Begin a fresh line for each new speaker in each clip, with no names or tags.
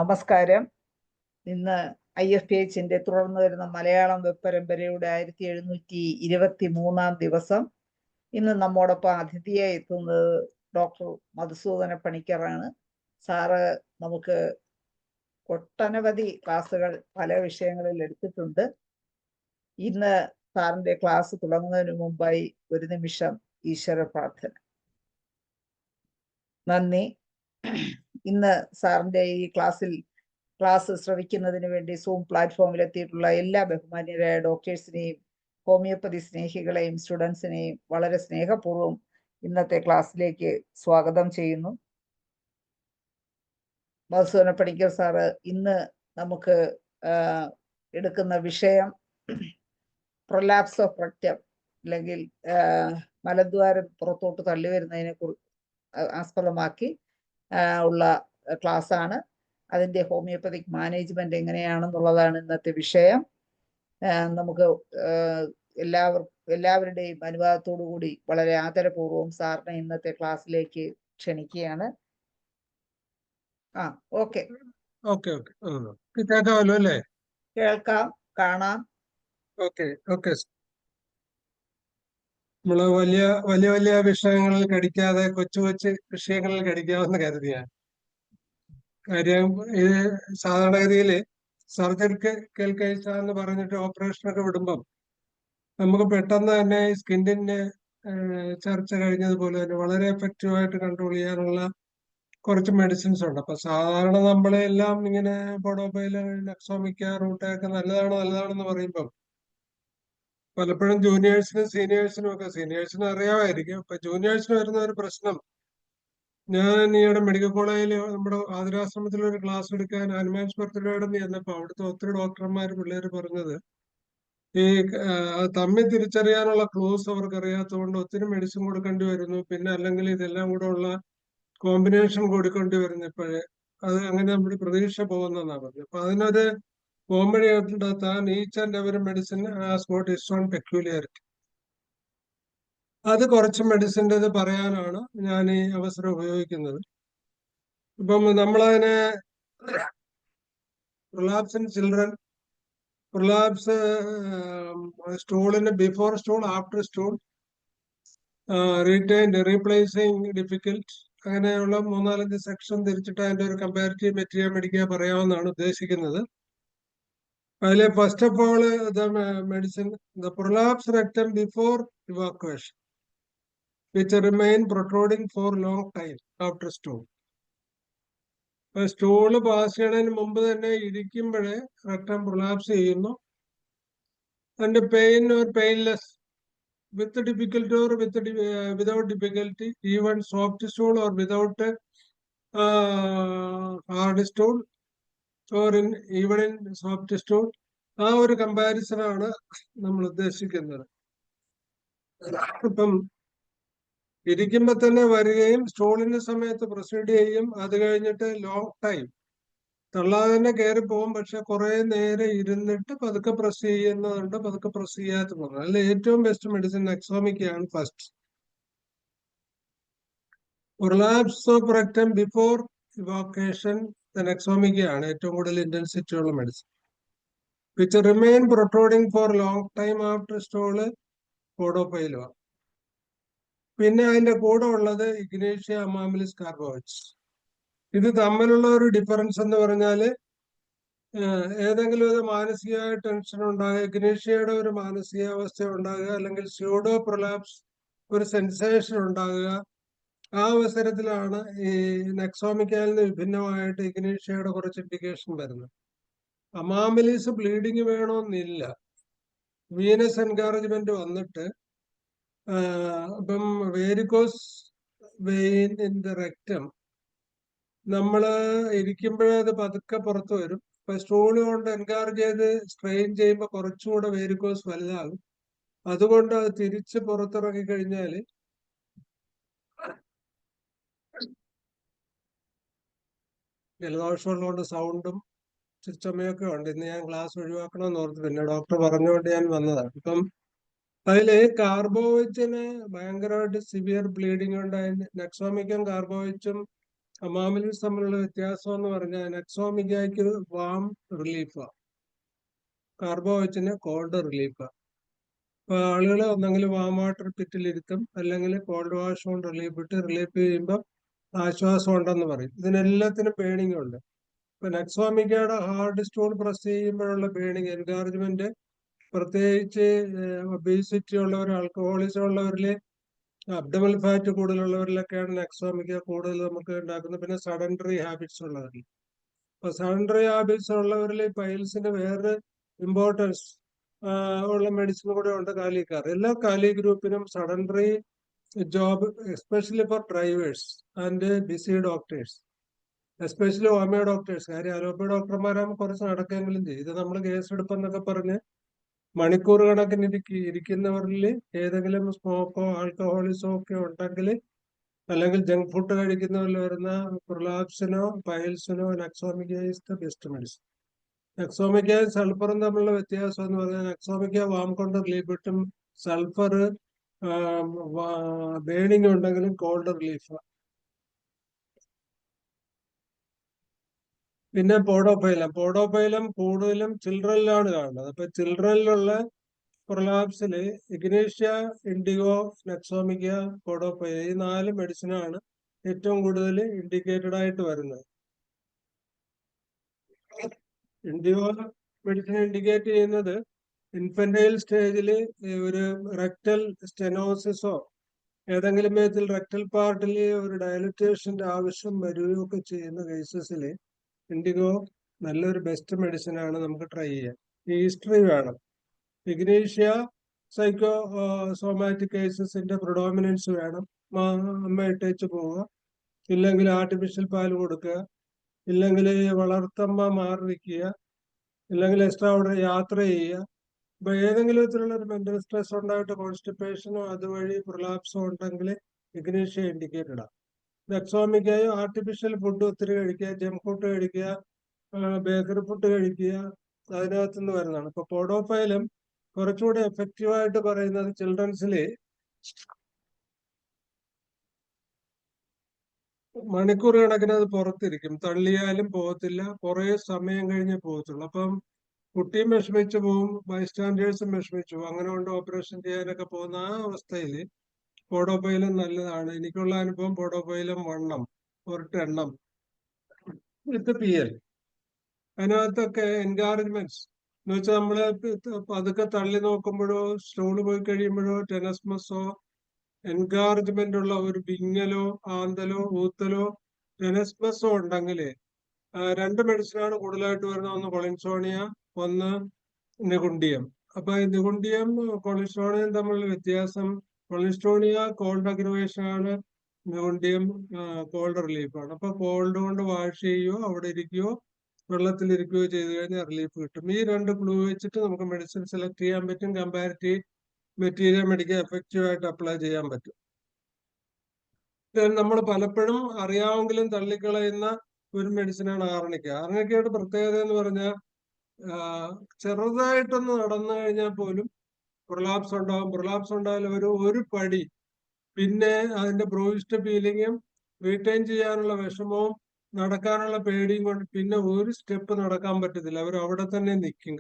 നമസ്കാരം. ഇന്ന് IFPHന്റെ തുടർന്ന് വരുന്ന മലയാളം വെബ് പരമ്പരയുടെ 1723 ദിവസം. ഇന്ന് നമ്മോടൊപ്പം അതിഥിയായി എത്തുന്നത് ഡോക്ടർ മധുസൂദന പണിക്കറാണ്. സാറ് നമുക്ക് ഒട്ടനവധി ക്ലാസ്സുകൾ പല വിഷയങ്ങളിൽ എടുത്തിട്ടുണ്ട്. ഇന്ന് സാറിന്റെ ക്ലാസ് തുടങ്ങുന്നതിന് മുമ്പായി ഒരു നിമിഷം ഈശ്വര പ്രാർത്ഥന. നന്ദി. ഇന്ന് സാറിന്റെ ഈ ക്ലാസ് ശ്രവിക്കുന്നതിന് വേണ്ടി സൂം പ്ലാറ്റ്ഫോമിൽ എത്തിയിട്ടുള്ള എല്ലാ ബഹുമാന്യരായ ഡോക്ടേഴ്സിനെയും ഹോമിയോപ്പതി സ്നേഹികളെയും സ്റ്റുഡൻസിനെയും വളരെ സ്നേഹപൂർവ്വം ഇന്നത്തെ ക്ലാസ്സിലേക്ക് സ്വാഗതം ചെയ്യുന്നു. മധുസൂദന പണിക്കർ സാറ് ഇന്ന് നമുക്ക് എടുക്കുന്ന വിഷയം പ്രൊലാപ്സ് ഓഫ് റെക്ടം അല്ലെങ്കിൽ മലദ്വാരം പുറത്തോട്ട് തള്ളി വരുന്നതിനെ ആസ്പദമാക്കി ഉള്ള ക്ലാസ് ആണ്. അതിൻ്റെ ഹോമിയോപ്പതിക് മാനേജ്മെന്റ് എങ്ങനെയാണെന്നുള്ളതാണ് ഇന്നത്തെ വിഷയം. നമുക്ക് എല്ലാവരുടെയും അനുവാദത്തോടു കൂടി വളരെ ആദരപൂർവ്വം സാറിനെ ഇന്നത്തെ ക്ലാസ്സിലേക്ക് ക്ഷണിക്കുകയാണ്. ഓക്കെ.
കേൾക്കാമല്ലോ അല്ലേ?
കേൾക്കാം, കാണാം.
നമ്മള് വലിയ വലിയ വലിയ വിഷയങ്ങളിൽ കടിക്കാതെ കൊച്ചു കൊച്ചു വിഷയങ്ങളിൽ കടിക്കാമെന്ന് കരുതിയാണ്. കാര്യം ഇത് സാധാരണഗതിയില് സർജറിക്കൽ കേസാന്ന് പറഞ്ഞിട്ട് ഓപ്പറേഷനൊക്കെ വിടുമ്പം നമുക്ക് പെട്ടെന്ന് തന്നെ സ്കിന്നിന്റെ ചർച്ച കഴിഞ്ഞതുപോലെ തന്നെ വളരെ എഫക്റ്റീവായിട്ട് കൺട്രോൾ ചെയ്യാനുള്ള കുറച്ച് മെഡിസിൻസ് ഉണ്ട്. അപ്പൊ സാധാരണ നമ്മളെല്ലാം ഇങ്ങനെ പോഡോപൈല്, നെക്സോമിക്ക, റൂട്ടൊക്കെ നല്ലതാണെന്ന് പറയുമ്പം പലപ്പോഴും ജൂനിയേഴ്സിനും സീനിയേഴ്സിനും ഒക്കെ, സീനിയേഴ്സിനും അറിയാമായിരിക്കും, അപ്പൊ ജൂനിയേഴ്സിന് വരുന്ന ഒരു പ്രശ്നം, ഞാൻ ഈയിടെ മെഡിക്കൽ കോളേജിൽ നമ്മുടെ ആതുരാശ്രമത്തിൽ ഒരു ക്ലാസ് എടുക്കാൻ ഹനുമാൻസ് ബർത്ത്ഡേയുടെ ചെന്നപ്പോ അവിടുത്തെ ഒത്തിരി ഡോക്ടർമാർ പിള്ളേർ പറഞ്ഞത് ഈ തമ്മിൽ തിരിച്ചറിയാനുള്ള ക്ലൂസ് അവർക്ക് അറിയാത്തതുകൊണ്ട് ഒത്തിരി മെഡിസിൻ കൊടുക്കേണ്ടി വരുന്നു, പിന്നെ അല്ലെങ്കിൽ ഇതെല്ലാം കൂടെ ഉള്ള കോമ്പിനേഷൻ കൊടുക്കേണ്ടി വരുന്നു. ഇപ്പോഴേ അത് അങ്ങനെ നമ്മുടെ പ്രതീക്ഷ പോകുന്നതാണ് പറഞ്ഞത്. അപ്പൊ അതിനൊരു കോമഡി ആയിട്ടുണ്ടാത്താൻ each and every medicine has got its own peculiarity. അത് കുറച്ച് മെഡിസിൻ്റെ ഇത് പറയാനാണ് ഞാൻ ഈ അവസരം ഉപയോഗിക്കുന്നത്. ഇപ്പം നമ്മളതിനെ പ്രൊലാപ്സ് ഇൻ ചിൽഡ്രൻ, പ്രൊലാപ്സ് സ്റ്റൂളിന് before stool, after stool, replacing difficult, അങ്ങനെയുള്ള 3-4 സെക്ഷൻ തിരിച്ചിട്ട് അതിന്റെ ഒരു കമ്പാരിറ്റീവ് മെറ്റീരിയൽ മേടിക്കാൻ പറയാമെന്നാണ് ഉദ്ദേശിക്കുന്നത്. അതിലെ first of all the medicine, the prolapse rectum before evacuation which remain protruding for long time after stool. Stool pass ചെയ്യണതിന് മുമ്പ് തന്നെ ഇരിക്കുമ്പോഴേ റെക്ടം പ്രൊലാപ്സ് ചെയ്യുന്നു. അതിന്റെ pain or painless, with difficulty or without difficulty, even soft stool or without hard stool or even in soft stool. ആ ഒരു comparison ആണ് നമ്മൾ ഉദ്ദേശിക്കുന്നത്. ഇപ്പം ഇരിക്കുമ്പോ തന്നെ വരികയും സ്റ്റൂളിന്റെ സമയത്ത് പ്രൊസീഡ് ചെയ്യും. അത് കഴിഞ്ഞിട്ട് ലോങ് ടൈം തള്ളാതെ തന്നെ കയറി പോകും. പക്ഷെ കുറെ നേരം ഇരുന്നിട്ട് പതുക്കെ പ്രസ് ചെയ്യുന്നതുണ്ട്, പതുക്കെ പ്രസ് ചെയ്യാത്ത പറഞ്ഞു. അതിൽ ഏറ്റവും ബെസ്റ്റ് മെഡിസിൻ നെക്സോമിക്കയാണ് first. Prolapse of rectum before evacuation, നെക്സോമിക്കയാണ് ഏറ്റവും കൂടുതൽ ഇന്റൻസിറ്റി ഉള്ള medicine. Which remain protruding for long time after stool, പോഡോപൈലുവ. പിന്നെ അതിന്റെ കൂടെ ഉള്ളത് ഇഗ്നേഷ്യ അമാമിലിസ് കാർബോവിച്ച്. ഇത് തമ്മിലുള്ള ഒരു ഡിഫറൻസ് എന്ന് പറഞ്ഞാല് ഏതെങ്കിലും ഒരു മാനസികമായ ടെൻഷൻ ഉണ്ടാകുക, ഇഗ്നേഷ്യയുടെ ഒരു മാനസികാവസ്ഥ ഉണ്ടാകുക, അല്ലെങ്കിൽ സ്യൂഡോ പ്രൊലാപ്സ് ഒരു സെൻസേഷൻ ഉണ്ടാകുക. ആ അവസരത്തിലാണ് ഈ നെക്സോമിക്കയിൽ നിന്ന് വിഭിന്നമായിട്ട് ഇഗ്നേഷ്യയുടെ കുറച്ച് ഇൻഡിക്കേഷൻ വരുന്നത്. അമാമിലിസ് ബ്ലീഡിങ് വേണമെന്നില്ല, വീനസ് എൻകറേജ്മെന്റ് വന്നിട്ട് ഇപ്പം varicose vein in the rectum നമ്മള് ഇരിക്കുമ്പോഴേ അത് പതുക്കെ പുറത്തു വരും. ഇപ്പൊ സ്റ്റൂള് കൊണ്ട് എൻകറേജ് ചെയ്ത് സ്ട്രെയിൻ ചെയ്യുമ്പോൾ കുറച്ചുകൂടെ വേരിക്കോസ് വലുതാകും. അതുകൊണ്ട് അത് തിരിച്ച് പുറത്തിറങ്ങി കഴിഞ്ഞാല് ജലദോഷമുള്ളതുകൊണ്ട് സൗണ്ടും ചുമയൊക്കെ ഉണ്ട്. ഇന്ന് ഞാൻ ക്ലാസ് ഒഴിവാക്കണമെന്ന് ഓർത്ത്, പിന്നെ ഡോക്ടർ പറഞ്ഞുകൊണ്ട് ഞാൻ വന്നതാണ്. ഇപ്പം അതില് കാർബോവിച്ചിന് ഭയങ്കരമായിട്ട് സിവിയർ ബ്ലീഡിങ് ഉണ്ട്. നെക്സോമിക്കും കാർബോവിച്ചും അമാമിലിസ് തമ്മിലുള്ള വ്യത്യാസം എന്ന് പറഞ്ഞാൽ നെക്സോമിഗയ്ക്ക് വാം റിലീഫാ, കാർബോവച്ചിന് കോൾഡ് റിലീഫാ. അപ്പൊ ആളുകൾ ഒന്നെങ്കിൽ വാം വാട്ടർ പിറ്റിലിരുത്തും, അല്ലെങ്കിൽ കോൾഡ് വാഷ് കൊണ്ട് റിലീഫ് ചെയ്യുമ്പോൾ ആശ്വാസം ഉണ്ടെന്ന് പറയും. ഇതിനെല്ലാത്തിനും ബേണിംഗ് ഉണ്ട്. ഇപ്പൊ നെക്സോമിക്കയുടെ ഹാർഡ് സ്റ്റൂൾ പ്രസ് ചെയ്യുമ്പോഴുള്ള ബേണിംഗ് എൻകറേജ്മെന്റ്, പ്രത്യേകിച്ച് ഒബീസിറ്റി ഉള്ളവർ, ആൽക്കഹോളിസം ഉള്ളവരില്, അബ്ഡമൽ ഫാറ്റ് കൂടുതലുള്ളവരിലൊക്കെയാണ് നെക്സോമിക്ക കൂടുതൽ നമുക്ക് ഉണ്ടാക്കുന്നത്. പിന്നെ സഡൻഡറി ഹാബിറ്റ്സ് ഉള്ളവരിൽ. അപ്പൊ സഡൻഡറി ഹാബിറ്റ്സ് ഉള്ളവരിൽ പൈൽസിന് വേറെ ഇമ്പോർട്ടൻസ് ഉള്ള മെഡിസിൻ കൂടെ ഉണ്ട്, കാലിക്കാർ. എല്ലാ കാലി ഗ്രൂപ്പിനും sedentary job, especially for drivers and busy doctors, especially homeo doctors. കാര്യം അലോപ്പി ഡോക്ടർമാരാകുമ്പോൾ കുറച്ച് നടക്കെങ്കിലും ചെയ്യും. ഇത് നമ്മൾ കേസെടുപ്പെന്നൊക്കെ പറഞ്ഞ് മണിക്കൂർ കണക്കിന് ഇരിക്കുന്നവരിൽ ഏതെങ്കിലും സ്മോക്കോ ആൽക്കഹോളിസോ ഒക്കെ ഉണ്ടെങ്കിൽ, അല്ലെങ്കിൽ ജങ്ക് ഫുഡ് കഴിക്കുന്നവരിൽ വരുന്ന പ്രൊലാപ്സിനോ പൈൽസിനോ നെക്സോമിക്ക ഈസ് ദ ബെസ്റ്റ് മെഡിസിൻ. നെക്സോമിക്കയും സൾഫറും തമ്മിലുള്ള വ്യത്യാസം എന്ന് പറഞ്ഞാൽ നെക്സോമിക്ക വാം കൊണ്ട് റിലീഫ് കിട്ടും, സൾഫർ ബേണിംഗ് ഉണ്ടെങ്കിലും കോൾഡ് റിലീഫ്. പിന്നെ പോഡോഫൈലം കൂടുതലും ചിൽഡ്രനിലാണ് കാണുന്നത്. അപ്പൊ ചിൽഡ്രനിലുള്ള പ്രൊലാപ്സില് ഇഗ്നേഷ്യ, ഇൻഡിഗോ, നെക്സോമിക്ക, പോഡോഫൈലം ഈ 4 മെഡിസിനാണ് ഏറ്റവും കൂടുതൽ ഇൻഡിക്കേറ്റഡ് ആയിട്ട് വരുന്നത്. ഇൻഡിഗോ മെഡിസിൻ ഇൻഡിക്കേറ്റ് ചെയ്യുന്നത് ഇൻഫന്റൈൽ സ്റ്റേജിൽ ഒരു റെക്ടൽ സ്റ്റെനോസിസോ ഏതെങ്കിലും വിധത്തിൽ റെക്ടൽ പാർട്ടിൽ ഒരു ഡയലറ്റേഷന്റെ ആവശ്യം വരികയോ ഒക്കെ ചെയ്യുന്ന കേസസിൽ ഇൻഡിഗോ നല്ലൊരു ബെസ്റ്റ് മെഡിസിൻ ആണ്, നമുക്ക് ട്രൈ ചെയ്യാം. ഹിസ്റ്ററി വേണം. ഇഗ്നേഷ്യ സൈക്കോ സോമാറ്റിക് കേസസിന്റെ പ്രിഡോമിനൻസ് വേണം. അമ്മ ഇട്ടേച്ച് പോവുക, ഇല്ലെങ്കിൽ ആർട്ടിഫിഷ്യൽ പാൽ കൊടുക്കുക, ഇല്ലെങ്കിൽ വളർത്തമ്മ മാറി നിൽക്കുക, ഇല്ലെങ്കിൽ എക്സ്ട്രാ ഓർഡിനറി യാത്ര ചെയ്യുക. അപ്പൊ ഏതെങ്കിലും വിധത്തിലുള്ള ഒരു മെന്റൽ സ്ട്രെസ് ഉണ്ടായിട്ട് കോൺസ്റ്റിപ്പേഷനോ അതുവഴി പ്രൊലാപ്സോ ഉണ്ടെങ്കിൽ ഇഗ്നേഷ്യ ഇൻഡിക്കേറ്റഡ് ആണ്. നെക്സോമിക്കയോ ആർട്ടിഫിഷ്യൽ ഫുഡ് ഒത്തിരി കഴിക്കുക, ജങ്ക് ഫുഡ് കഴിക്കുക, ബേക്കറി ഫുഡ് കഴിക്കുക, അതിനകത്ത് നിന്ന് വരുന്നതാണ്. ഇപ്പൊ പോഡോഫൈലം കുറച്ചുകൂടി എഫക്റ്റീവായിട്ട് പറയുന്നത് ചിൽഡ്രൻസില് മണിക്കൂർ കണക്കിന് അത് പുറത്തിരിക്കും, തള്ളിയാലും പോകത്തില്ല, കുറെ സമയം കഴിഞ്ഞേ പോകത്തുള്ളൂ. അപ്പം കുട്ടിയും വിഷമിച്ചു പോവും, ബൈസ്റ്റാൻഡേഴ്സും വിഷമിച്ചു പോകും. അങ്ങനെ കൊണ്ട് ഓപ്പറേഷൻ ചെയ്യാനൊക്കെ പോകുന്ന ആ അവസ്ഥയിൽ പോഡോഫൈലം നല്ലതാണ്. എനിക്കുള്ള അനുഭവം പോഡോഫൈലം 1 ഒരെണ്ണം വിത്ത് PL. അതിനകത്തൊക്കെ എൻകറേജ്മെന്റ്സ് എന്ന് വെച്ചാൽ നമ്മള് പതുക്കെ തള്ളി നോക്കുമ്പോഴോ സ്റ്റോള് പോയി കഴിയുമ്പോഴോ ടെനസ്മസോ എൻകറേജ്മെന്റ് ഉള്ള ഒരു വിങ്ങലോ ആന്തലോ ഊത്തലോ ടെനസ്മസോ ഉണ്ടെങ്കിൽ 2 മെഡിസിനാണ് കൂടുതലായിട്ട് വരുന്നത്. ഒന്ന് കൊളിൻസോണിയ, ഒന്ന് നിഗുണ്ടിയം. അപ്പൊ ഈ നിഗുണ്ടിയം കൊളിൻസോണിയം തമ്മിലുള്ള വ്യത്യാസം, കൊളിൻസ്റ്റോണിയ കോൾഡ് അഗ്രവേഷൻ ആണ്, നിഗുണ്ടിയം കോൾഡ് റിലീഫാണ്. അപ്പൊ കോൾഡ് കൊണ്ട് വാഷ് ചെയ്യുകയോ അവിടെ ഇരിക്കുകയോ വെള്ളത്തിലിരിക്കുകയോ ചെയ്ത് കഴിഞ്ഞാൽ റിലീഫ് കിട്ടും. ഈ 2 ക്ലൂ വെച്ചിട്ട് നമുക്ക് മെഡിസിൻ സെലക്ട് ചെയ്യാൻ പറ്റും. കമ്പാരിറ്റീവ് മെറ്റീരിയൽ മെഡിക്കൽ എഫക്റ്റീവ് ആയിട്ട് അപ്ലൈ ചെയ്യാൻ പറ്റും. നമ്മൾ പലപ്പോഴും അറിയാമെങ്കിലും തള്ളിക്കളയുന്ന ഒരു മെഡിസിനാണ് ആർണിക്ക. ആർണിക്കയുടെ പ്രത്യേകത എന്ന് പറഞ്ഞാൽ ചെറുതായിട്ടൊന്ന് നടന്നു കഴിഞ്ഞാൽ പോലും പ്രൊലാപ്സ് ഉണ്ടാവും. പ്രൊലാപ്സ് ഉണ്ടായാലും ഒരു പടി പിന്നെ അതിന്റെ ബ്രൂയിസ്റ്റ് ഫീലിങ്ങും റീറ്റെയിൻ ചെയ്യാനുള്ള വിഷമവും നടക്കാനുള്ള പേടിയും കൊണ്ട് പിന്നെ ഒരു സ്റ്റെപ്പ് നടക്കാൻ പറ്റത്തില്ല. അവർ അവിടെ തന്നെ നിൽക്കും,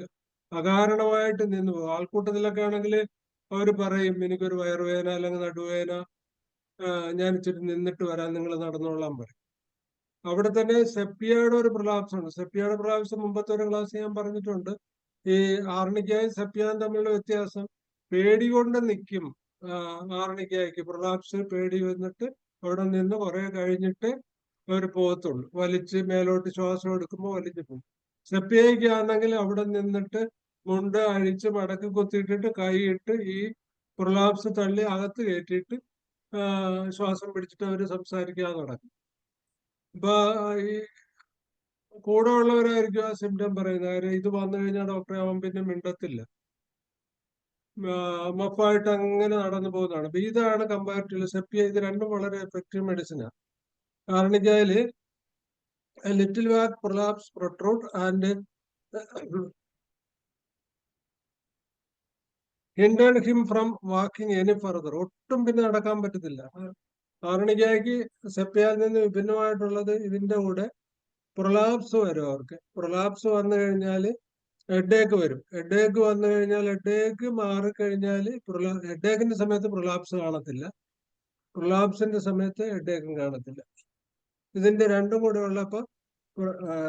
അകാരണമായിട്ട് നിന്ന് പോകും. ആൾക്കൂട്ടത്തിലൊക്കെ ആണെങ്കിൽ അവർ പറയും എനിക്കൊരു വയറുവേദന അല്ലെങ്കിൽ നടുവേദന, ഞാൻ ഇച്ചിരി നിന്നിട്ട് വരാൻ, നിങ്ങൾ നടന്നോളാൻ പറയും. അവിടെ തന്നെ സെപ്പിയയുടെ ഒരു പ്രൊലാപ്സ് ഉണ്ട്. സെപ്പിയയുടെ പ്രൊലാപ്സ് മുമ്പത്തെ ഒരു ക്ലാസ് ഞാൻ പറഞ്ഞിട്ടുണ്ട്. ഈ ആർണിക്കയും സെപ്പിയയും തമ്മിലുള്ള വ്യത്യാസം, പേടി കൊണ്ട് നിൽക്കും. ആർണിക്കയ്ക്ക് പ്രൊലാപ്സ് പേടി വന്നിട്ട് അവിടെ നിന്ന് കുറെ കഴിഞ്ഞിട്ട് അവർ പോകത്തുള്ളൂ. വലിച്ച് മേലോട്ട് ശ്വാസം എടുക്കുമ്പോൾ വലിച്ചു പോകും. സെപ്പിയയ്ക്കാണെങ്കിൽ അവിടെ നിന്നിട്ട് മുണ്ട് അഴിച്ച് മടക്കി കുത്തിയിട്ടിട്ട് കൈയിട്ട് ഈ പ്രൊലാപ്സ് തള്ളി അകത്ത് കയറ്റിയിട്ട് ശ്വാസം പിടിച്ചിട്ട് അവർ സംസാരിക്കാതെ നടക്കും. അപ്പൊ ഈ കൂടെ ഉള്ളവരായിരിക്കും ആ സിംറ്റം പറയുന്നത്. കാര്യം ഇത് വന്നു കഴിഞ്ഞാൽ ഡോക്ടറെ അവൻ പിന്നെ മിണ്ടത്തില്ല, മഫായിട്ട് അങ്ങനെ നടന്നു പോകുന്നതാണ്. അപ്പൊ ഇതാണ് കമ്പാരിറ്റീവ് സെപ്പിയ. ഇത് രണ്ടും വളരെ എഫക്റ്റീവ് മെഡിസിനാണ്. ആർണിക്കയില് little walk prolapse protrude and hindered him from walking any further. ഒട്ടും പിന്നെ നടക്കാൻ പറ്റത്തില്ല. ആർണിക്കയ്ക്ക് സെപ്പിയാൽ നിന്ന് വിഭിന്നമായിട്ടുള്ളത് ഇതിന്റെ കൂടെ പ്രൊലാപ്സ് വരും. അവർക്ക് പ്രൊലാപ്സ് വന്നു കഴിഞ്ഞാൽ ഹെഡേക്ക് വരും. ഹെഡേക്ക് വന്നു കഴിഞ്ഞാൽ ഹെഡേക്ക് മാറിക്കഴിഞ്ഞാൽ ഹെഡേക്കിന്റെ സമയത്ത് പ്രൊലാപ്സ് കാണത്തില്ല, പ്രൊലാപ്സിന്റെ സമയത്ത് ഹെഡേക്കും കാണത്തില്ല. ഇതിന്റെ രണ്ടും കൂടെ ഉള്ളപ്പോൾ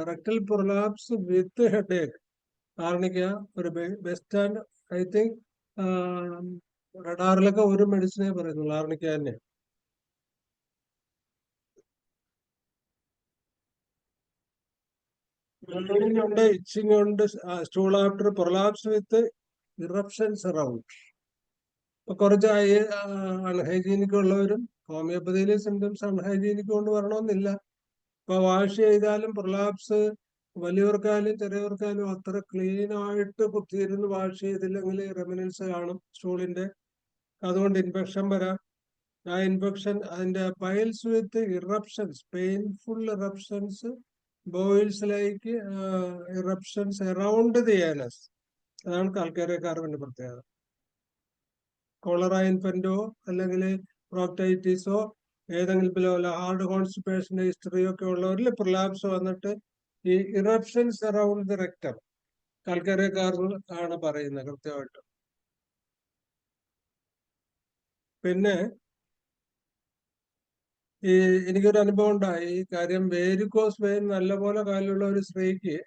റെക്ടൽ പ്രൊലാപ്സ് വിത്ത് ഹെഡേക്ക് ആർണിക്ക ഒരു ബെസ്റ്റ് ആൻഡ് ഐ തിങ്ക് റഡാറിലൊക്കെ ഒരു മെഡിസിനെ പറയുന്നുള്ളൂ ആർണിക്ക തന്നെ. ബ്ലീഡിംഗ് ഉണ്ട്, ഇച്ചിങ് ഉണ്ട്, സ്റ്റൂൾ ആഫ്റ്റർ പ്രൊലാപ്സ് വിത്ത് ഇറപ്ഷൻസ് അറൗണ്ട്. ഇപ്പൊ കുറച്ച് അൺഹൈജീനിക് ഉള്ളവരും ഹോമിയോപ്പതിയിലെ സിംറ്റംസ് അൺഹൈജീനിക് കൊണ്ട് വരണമെന്നില്ല. ഇപ്പൊ വാഷ് ചെയ്താലും പ്രൊലാപ്സ് വലിയവർക്കായാലും ചെറിയവർക്കായാലും അത്ര ക്ലീൻ ആയിട്ട് കുത്തിയിരുന്ന് വാഷ് ചെയ്തില്ലെങ്കിൽ റെമിനൻസ് കാണും സ്റ്റൂളിന്റെ. അതുകൊണ്ട് ഇൻഫെക്ഷൻ വരാം. ആ ഇൻഫെക്ഷൻ അതിന്റെ piles with eruptions, painful eruptions, boils like eruptions around the anus. അതാണ് കാൽക്കേറിയ കാർബന്റെ പ്രത്യേകത. കോളറ ഇൻഫന്റോ അല്ലെങ്കിൽ പ്രോക്ടൈറ്റിസോ ഏതെങ്കിലും ഹാർഡ് കോൺസ്റ്റിപ്പേഷന്റെ ഹിസ്റ്ററിയോ ഒക്കെ ഉള്ളവരിൽ പ്രൊലാപ്സ് വന്നിട്ട് ഈ eruptions around the rectum calcarea carbon ആണ് പറയുന്നത് കൃത്യമായിട്ട്. പിന്നെ എനിക്കൊരു അനുഭവം ഉണ്ടായി ഈ കാര്യം. വേരിക്കോസ് വെയിൻ നല്ലപോലെ കാലുള്ള ഒരു സ്ത്രീക്ക്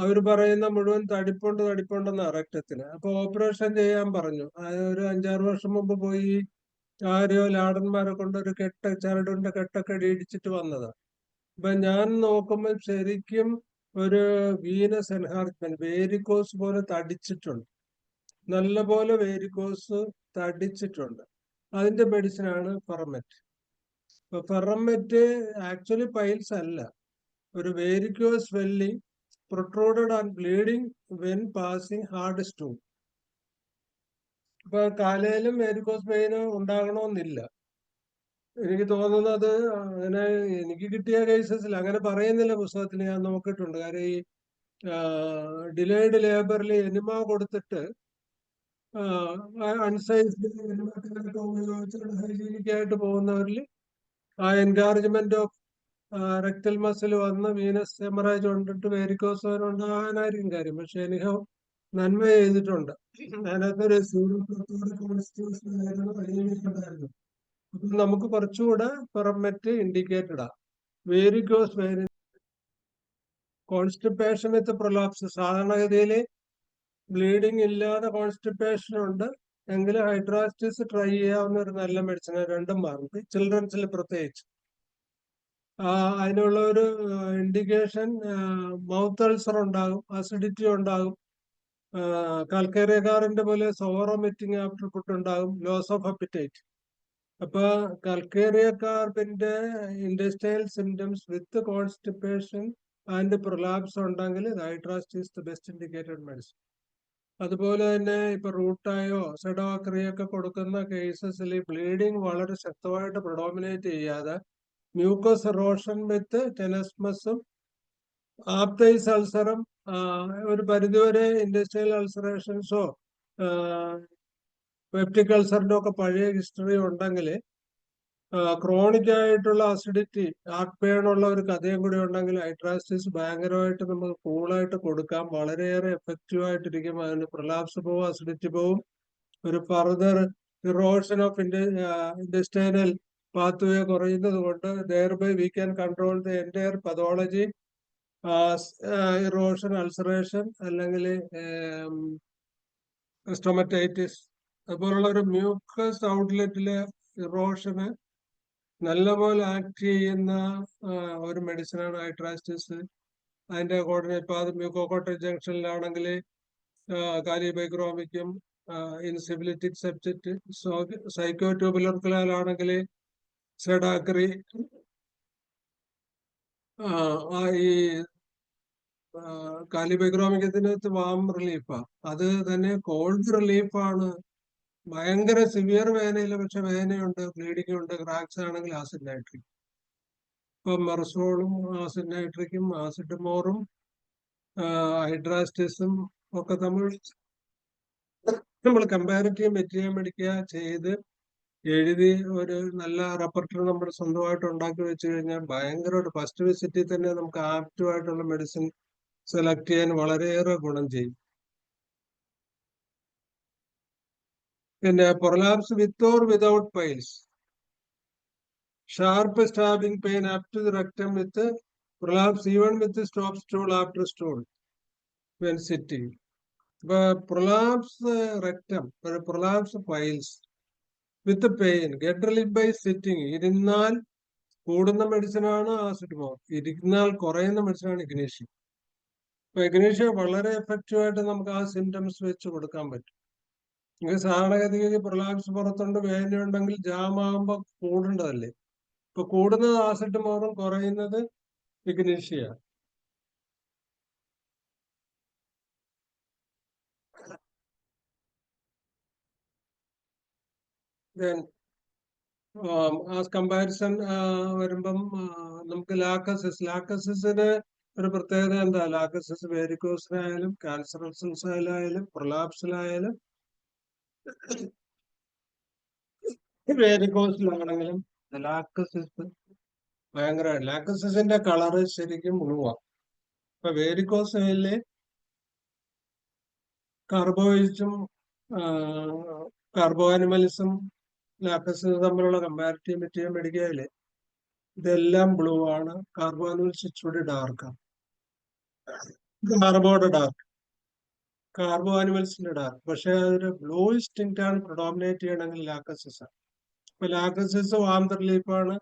അവർ പറയുന്ന മുഴുവൻ തടിപ്പുണ്ടെന്നാ രക്തത്തിന്. അപ്പൊ ഓപ്പറേഷൻ ചെയ്യാൻ പറഞ്ഞു. ഒരു 5-6 വർഷം മുമ്പ് പോയി ആരോ ലാടന്മാരെ കൊണ്ട് ഒരു ചരടിന്റെ കെട്ടൊക്കെ ഇടിച്ചിട്ട് വന്നതാ. അപ്പൊ ഞാൻ നോക്കുമ്പോൾ ശരിക്കും ഒരു വീനസ് എൻഹാർജ്മെന്റ്, വേരിക്കോസ് പോലെ തടിച്ചിട്ടുണ്ട്, നല്ല പോലെ വേരിക്കോസ് തടിച്ചിട്ടുണ്ട്. അതിന്റെ മെഡിസിനാണ് ഫെറമെറ്റ്. ഇപ്പൊ ഫെറമെറ്റ് ആക്ച്വലി പൈൽസ് അല്ല, ഒരു varicose swelling protruded and bleeding when passing hard stool. ഇപ്പൊ കാലയിലും വേരിക്കോസ് വെയിൻ ഉണ്ടാകണമെന്നില്ല. എനിക്ക് തോന്നുന്നത് അങ്ങനെ എനിക്ക് കിട്ടിയ കേസസിൽ അങ്ങനെ പറയുന്നില്ല പുസ്തകത്തിൽ, ഞാൻ നോക്കിയിട്ടുണ്ട്. കാര്യം ഈ ഡിലേഡ് ലേബറിൽ എനിമ കൊടുത്തിട്ട് അൺസൈസ്ഡ് ഹൈജീനിക് ആയിട്ട് പോകുന്നവരിൽ ആ എൻകാർജ്മെന്റ് ഓഫ് റെക്ടൽ മസിൽ വന്ന് വീനസ് ഹെമറാജ് കൊണ്ടിട്ട് വേരിക്കോസ് ഉണ്ടാകാനായിരിക്കും കാര്യം. പക്ഷെ എനിക്കോ നന്മ ചെയ്തിട്ടുണ്ട്. അതിനകത്തൊരു ഉണ്ടായിരുന്നു. അപ്പൊ നമുക്ക് കുറച്ചുകൂടെ പെർമെറ്റ് ഇൻഡിക്കേറ്റഡാ. വേരിക്കോസ് വെയിൻ കോൺസ്റ്റിപ്പേഷൻ വിത്ത് പ്രൊലാപ്സ്, സാധാരണഗതിയിൽ ബ്ലീഡിങ് ഇല്ലാതെ കോൺസ്റ്റിപ്പേഷൻ ഉണ്ട് എങ്കിൽ ഹൈഡ്രാസ്റ്റിസ് ട്രൈ ചെയ്യാവുന്ന ഒരു നല്ല മെഡിസിൻ. രണ്ടും മാറും, ചിൽഡ്രൻസിൽ പ്രത്യേകിച്ച്. അതിനുള്ള ഒരു ഇൻഡിക്കേഷൻ മൗത്ത് അൾസർ ഉണ്ടാകും, അസിഡിറ്റി ഉണ്ടാകും, കാൽക്കേറിയ കാറിന്റെ പോലെ സോറോമെറ്റിംഗ് ആഫ്റ്റർ ഫുഡ് ഉണ്ടാകും, ലോസ് ഓഫ് അപ്പിറ്റൈറ്റ്. അപ്പൊ കാൽക്കേറിയ കാർബിന്റെ industrial symptoms with constipation and prolapse ഉണ്ടെങ്കിൽ hydrast is the best indicated medicine. അതുപോലെ തന്നെ ഇപ്പൊ റൂട്ടായോ സെഡോക്രിയോ ഒക്കെ കൊടുക്കുന്ന കേസസിൽ ബ്ലീഡിങ് വളരെ ശക്തമായിട്ട് പ്രൊഡോമിനേറ്റ് ചെയ്യാതെ മ്യൂക്കസ് എറോഷൻ വിത്ത് ടെനസ്മസും ആപ്തൈസ് അൾസറും ഒരു പരിധിവരെ ഇൻഡസ്ട്രിയൽ അൾസറേഷൻസോ പെപ്റ്റിക് അൾസറിന്റെ ഒക്കെ പഴയ ഹിസ്റ്ററി ഉണ്ടെങ്കിൽ, ക്രോണിക് ആയിട്ടുള്ള അസിഡിറ്റി, ഹാർട്ട് പെയിൻ ഉള്ള ഒരു കഥയും കൂടി ഉണ്ടെങ്കിൽ ഹൈഡ്രാസ്റ്റിസ് ഭയങ്കരമായിട്ട് നമുക്ക് കൂളായിട്ട് കൊടുക്കാം. വളരെയേറെ എഫക്റ്റീവ് ആയിട്ടിരിക്കും. അതിന് പ്രൊലാപ്സ് പോവും, അസിഡിറ്റി പോവും. ഒരു further erosion of intestinal pathway കുറയുന്നത് കൊണ്ട് thereby we can control the entire pathology, erosion, ulceration അല്ലെങ്കിൽ സ്റ്റൊമറ്റൈറ്റിസ്. അതുപോലുള്ള ഒരു മ്യൂക്കസ് ഔട്ട്ലെറ്റിലെ ഇറോഷന് നല്ലപോലെ ആക്ട് ചെയ്യുന്ന ഒരു മെഡിസിനാണ് ഹൈഡ്രാസ്റ്റിസ്. അതിന്റെ കോർഡിനേറ്റ് ഇപ്പൊ അത് മ്യൂക്കോകോട്ടൽ ജംഗ്ഷനിലാണെങ്കിൽ കാലിബൈക്രോമിക്കും ഇൻസിബിലിറ്റിക് സെപ്റ്റിറ്റ്, സൈക്കോട്യൂബുലർക്കലാണെങ്കിൽ സെഡാക്രി. ഈ കാലിബൈക്രോമിക്കത്തിനകത്ത് വാം റിലീഫാ, അത് തന്നെ കോൾഡ് റിലീഫാണ്. ഭയങ്കര സിവിയർ വേദനയില്ല, പക്ഷെ വേദനയുണ്ട്, ബ്ലീഡിംഗ് ഉണ്ട്. ക്രാക്സ് ആണെങ്കിൽ ആസിഡ് നൈട്രിക്. ഇപ്പൊ മെർസോളും ആസിഡ് നൈട്രിക്കും ആസിഡ് മോറും ഹൈഡ്രാസ്റ്റിസും ഒക്കെ നമ്മൾ കമ്പാരിറ്റീവ് മെറ്റീരിയൽ മേടിക്കുക ചെയ്ത് എഴുതി ഒരു നല്ല റെപ്പർട്ടറി നമ്മൾ സ്വന്തമായിട്ട് ഉണ്ടാക്കി വെച്ച് കഴിഞ്ഞാൽ ഭയങ്കരമായിട്ട് ഫസ്റ്റ് വിസിറ്റിൽ തന്നെ നമുക്ക് ആപ്റ്റുമായിട്ടുള്ള മെഡിസിൻ സെലക്ട് ചെയ്യാൻ വളരെയേറെ ഗുണം ചെയ്യും. പിന്നെ prolapse with or without piles, sharp stabbing pain up to the rectum with prolapse even with stop stool after stool when sitting. ഇപ്പൊ prolapse rectum, prolapse piles with pain get relief by sitting. ഇരുന്നാൽ കൂടുന്ന മെഡിസിനാണ് ആസിഡ്മോർ, ഇരുന്നാൽ കുറയുന്ന മെഡിസിനാണ് ഇഗ്നീഷ്യ. അപ്പൊ ഇഗ്നീഷ്യ വളരെ effective ആയിട്ട് നമുക്ക് ആ സിംറ്റംസ് വെച്ച് കൊടുക്കാൻ പറ്റും. നിങ്ങൾക്ക് സാധാരണഗതിയിൽ പ്രൊലാപ്സ് പുറത്തുണ്ട്, വേദനയുണ്ടെങ്കിൽ ജാം ആകുമ്പോൾ കൂടേണ്ടതല്ലേ. ഇപ്പൊ കൂടുന്നത് ആസിഡ്മോറും കുറയുന്നത് ഇഗ്നീഷ്യ. Then ആ കമ്പാരിസൺ വരുമ്പം നമുക്ക് ലാക്കസിന് ഒരു പ്രത്യേകത എന്താ? ലാക്കസിസ് വേരിക്കോസിനായാലും ക്യാൻസറൽസിലായാലും പ്രൊലാപ്സിലായാലും വേരിക്കോസിലാണെങ്കിലും ലാക്കസിസ് ഭയങ്കര, ലാക്കസിന്റെ കളറ് ശരിക്കും ബ്ലൂവാ. ഇപ്പൊ വേരിക്കോസിലെ കാർബോയിഡ്സും കാർബോ ആനിമൽസും ലാക്കസിസ് തമ്മിലുള്ള കമ്പാരിറ്റീവ് മെറ്റീരിയൽ മേടിക്കാതില്ലേ, ഇതെല്ലാം ബ്ലൂ ആണ്. കാർബോ ആനിമൽസ് ഇച്ചിരി ഡാർക്കാണ്. കാർബോയുടെ ഡാർക്ക്, കാർബോ ആനിമൽസിന്റെ ഡാർക്ക്. പക്ഷെ അതൊരു ബ്ലൂ ഡിസ്റ്റിങ്ക്റ്റ് ആണ് പ്രൊഡോമിനേറ്റ് ചെയ്യണമെങ്കിൽ ലാക്കസിസ് ആണ്. ഇപ്പൊ ലാക്കസിസ് വാം റിലീഫാണ്,